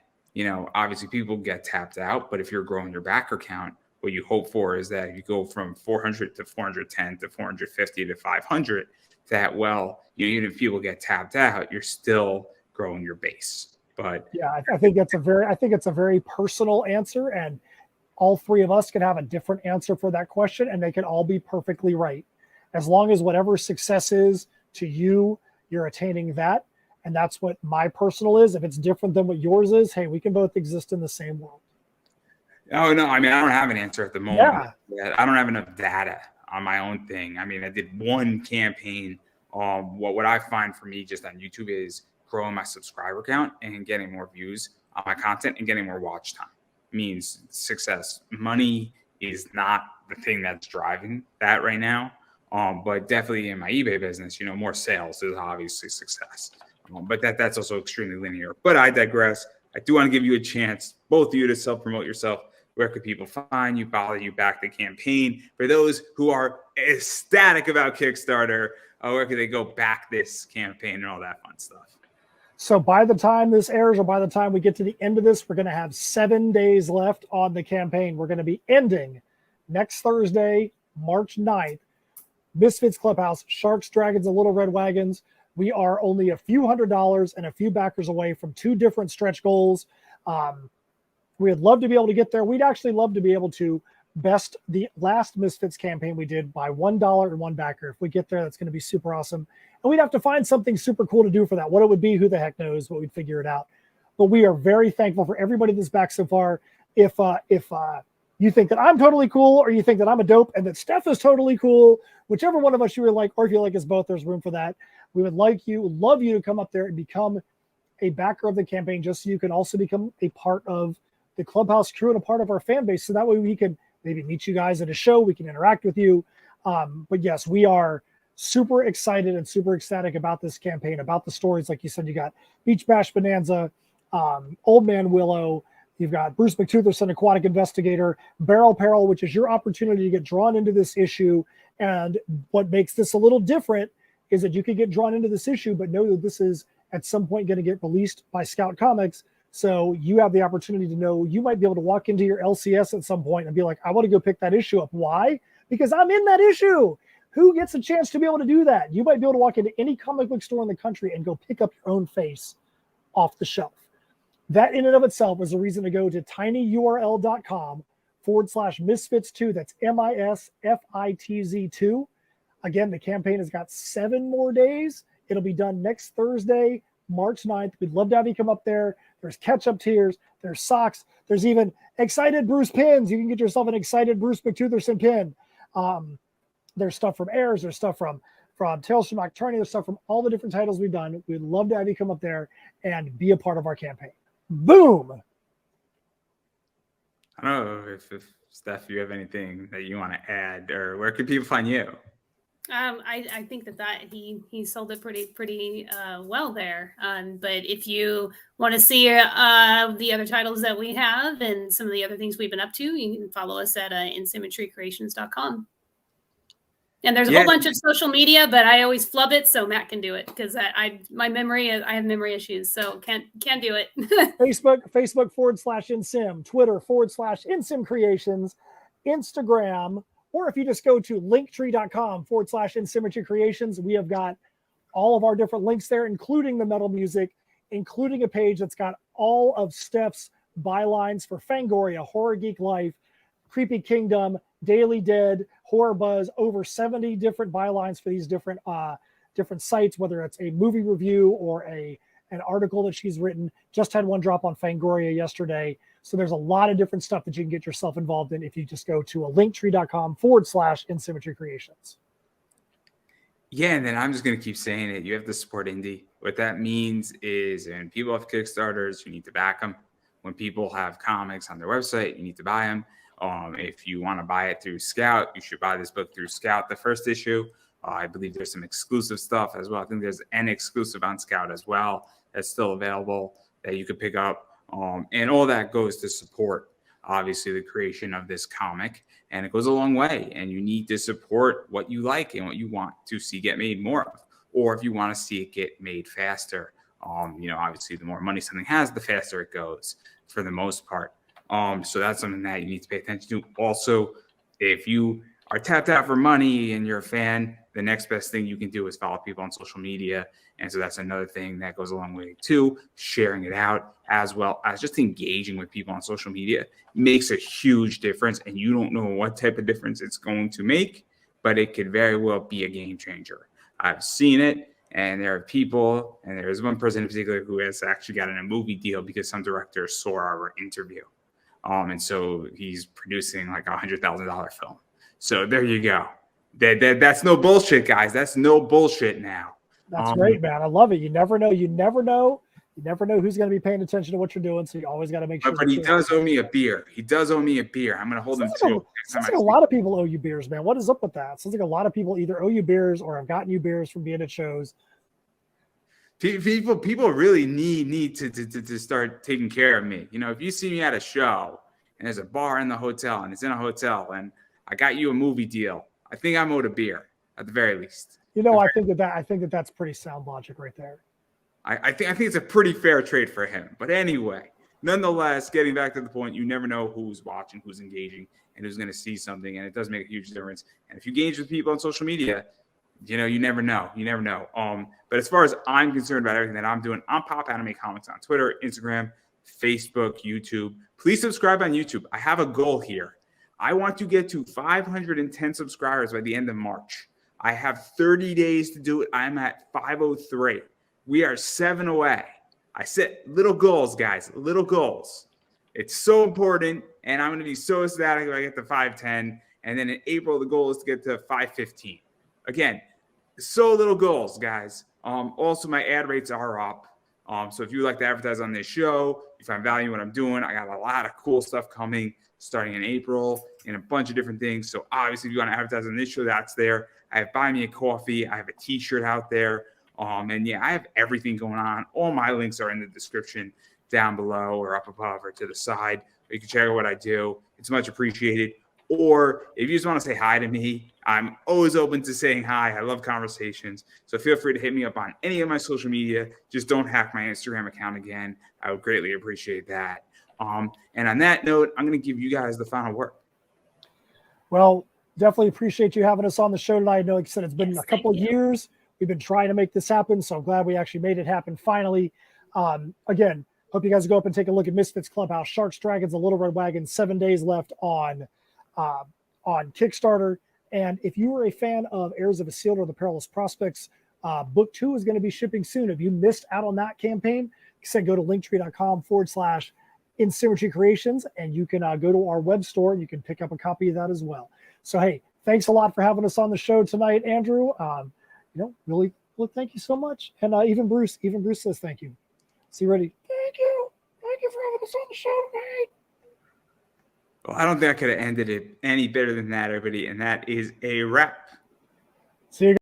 obviously people get tapped out, but if you're growing your backer count, what you hope for is that you go from 400 to 410 to 450 to 500, that, even if people get tapped out, you're still growing your base. But yeah, I think it's a very personal answer, and all three of us could have a different answer for that question, and they could all be perfectly right. As long as whatever success is to you, you're attaining that. And that's what my personal is. If it's different than what yours is, hey, we can both exist in the same world. Oh, no. I mean, I don't have an answer at the moment. Yeah. I don't have enough data on my own thing. I mean, I did one campaign. What I find for me just on YouTube is growing my subscriber count and getting more views on my content and getting more watch time. Means success. Money is not the thing that's driving that right now. But definitely in my eBay business, more sales is obviously success. But that's also extremely linear. But I digress. I do want to give you a chance, both of you, to self-promote yourself. Where could people find you, follow you, back the campaign? For those who are ecstatic about Kickstarter, where could they go back this campaign and all that fun stuff? So by the time this airs, or by the time we get to the end of this, we're going to have 7 days left on the campaign. We're going to be ending next Thursday, March 9th. Misfitz Clubhouse, Sharks, Dragons, and Little Red Wagons. We are only a few $100s and a few backers away from 2 different stretch goals. We'd love to be able to get there. We'd actually love to be able to best the last Misfits campaign we did by $1 and 1 backer. If we get there, that's going to be super awesome. And we'd have to find something super cool to do for that. What it would be, who the heck knows, but we'd figure it out. But we are very thankful for everybody that's back so far. If you think that I'm totally cool, or you think that I'm a dope and that Steph is totally cool, whichever one of us you would like, or if you like us both, there's room for that. We would love you to come up there and become a backer of the campaign, just so you can also become a part of the Clubhouse crew and a part of our fan base. So that way we can maybe meet you guys at a show, we can interact with you. But yes, we are super excited and super ecstatic about this campaign, about the stories. Like you said, you got Beach Bash Bonanza, Old Man Willow, you've got Bruce McTutherson, Aquatic Investigator, Barrel Peril, which is your opportunity to get drawn into this issue. And what makes this a little different is that you can get drawn into this issue, but know that this is at some point going to get released by Scout Comics. So you have the opportunity to know, you might be able to walk into your LCS at some point and be like, I want to go pick that issue up. Why? Because I'm in that issue. Who gets a chance to be able to do that? You might be able to walk into any comic book store in the country and go pick up your own face off the shelf. That in and of itself is a reason to go to tinyurl.com/misfits2. That's MISFITZ2. Again, the campaign has got 7 more days. It'll be done next Thursday, March 9th. We'd love to have you come up there. There's catch-up tiers. There's socks. There's even Excited Bruce pins. You can get yourself an Excited Bruce McTutherson pin. There's stuff from Airs. There's stuff from Tales from Nocturne. There's stuff from all the different titles we've done. We'd love to have you come up there and be a part of our campaign. Boom! I don't know if Steph, you have anything that you want to add, or where can people find you? I think that he sold it pretty well there. But if you want to see the other titles that we have and some of the other things we've been up to, you can follow us at insymmetrycreations.com. And there's a whole bunch of social media, but I always flub it so Matt can do it, because I have memory issues, so can't do it. Facebook/InSim, Twitter /InSim Creations, Instagram, or if you just go to linktree.com/InSymmetry Creations, we have got all of our different links there, including the metal music, including a page that's got all of Steph's bylines for Fangoria, Horror Geek Life, Creepy Kingdom, Daily Dead, Horror Buzz, over 70 different bylines for these different sites, whether it's a movie review or an article that she's written. Just had one drop on Fangoria yesterday. So there's a lot of different stuff that you can get yourself involved in if you just go to linktree.com/InSymmetry Creations. Yeah, and then I'm just going to keep saying it. You have to support indie. What that means is, when people have Kickstarters, you need to back them. When people have comics on their website, you need to buy them. If you want to buy it through Scout, you should buy this book through Scout, the first issue. I believe there's some exclusive stuff as well. I think there's an exclusive on Scout as well that's still available that you could pick up. And all that goes to support, obviously, the creation of this comic. And it goes a long way. And you need to support what you like and what you want to see get made more of. Or if you want to see it get made faster, obviously, the more money something has, the faster it goes for the most part. So that's something that you need to pay attention to. Also, if you are tapped out for money and you're a fan, the next best thing you can do is follow people on social media. And so that's another thing that goes a long way too. Sharing it out, as well as just engaging with people on social media makes a huge difference. And you don't know what type of difference it's going to make, but it could very well be a game changer. I've seen it, and there are people, and there's one person in particular who has actually gotten a movie deal because some director saw our interview. And so he's producing like $100,000 film. So there you go. That's no bullshit, guys. That's no bullshit now. That's great, man. I love it. You never know. You never know who's going to be paying attention to what you're doing. So you always got to make sure. But he does owe me a beer. He does owe me a beer. I'm going to hold him to. Sounds like a lot of people owe you beers, man. What is up with that? Sounds like a lot of people either owe you beers or have gotten you beers from being at shows. People really need to start taking care of me. You know, if you see me at a show and there's a bar in the hotel and it's in a hotel and I got you a movie deal, I think I'm owed a beer at the very least. You know, I think that's pretty sound logic right there. I think it's a pretty fair trade for him. But anyway, nonetheless, getting back to the point, you never know who's watching, who's engaging, and who's going to see something, and it does make a huge difference. And if you engage with people on social media, you know, you never know. You never know. But as far as I'm concerned about everything that I'm doing, I'm Pop Anime Comics on Twitter, Instagram, Facebook, YouTube. Please subscribe on YouTube. I have a goal here. I want to get to 510 subscribers by the end of March. I have 30 days to do it. I'm at 503. We are 7 away. I set little goals, guys, little goals. It's so important, and I'm going to be so ecstatic if I get to 510. And then in April, the goal is to get to 515. Again, so little goals, guys. Also, my ad rates are up. So if you would like to advertise on this show, you find value in what I'm doing, I got a lot of cool stuff coming starting in April and a bunch of different things. So obviously, if you want to advertise on this show, that's there. I have Buy Me a Coffee. I have a T-shirt out there. And yeah, I have everything going on. All my links are in the description down below or up above or to the side. You can check out what I do. It's much appreciated. Or if you just want to say hi to me, I'm always open to saying hi. I love conversations. So feel free to hit me up on any of my social media. Just don't hack my Instagram account again. I would greatly appreciate that. And on that note, I'm going to give you guys the final word. Well, definitely appreciate you having us on the show tonight. I know, like I said, it's been a couple of years. We've been trying to make this happen, so I'm glad we actually made it happen finally. Again, hope you guys go up and take a look at Misfitz Clubhouse, Sharks, Dragons, and Little Red Wagon. 7 days left on Kickstarter. And if you were a fan of Heirs of Isildur or The Perilous Prospects, book 2 is going to be shipping soon. If you missed out on that campaign, like I said, go to linktree.com/InSymmetry Creations, and you can go to our web store and you can pick up a copy of that as well. So, hey, thanks a lot for having us on the show tonight, Andrew. Really, thank you so much. And even Bruce says thank you. So you ready? Thank you for having us on the show tonight. Well, I don't think I could have ended it any better than that, everybody. And that is a wrap. See you guys.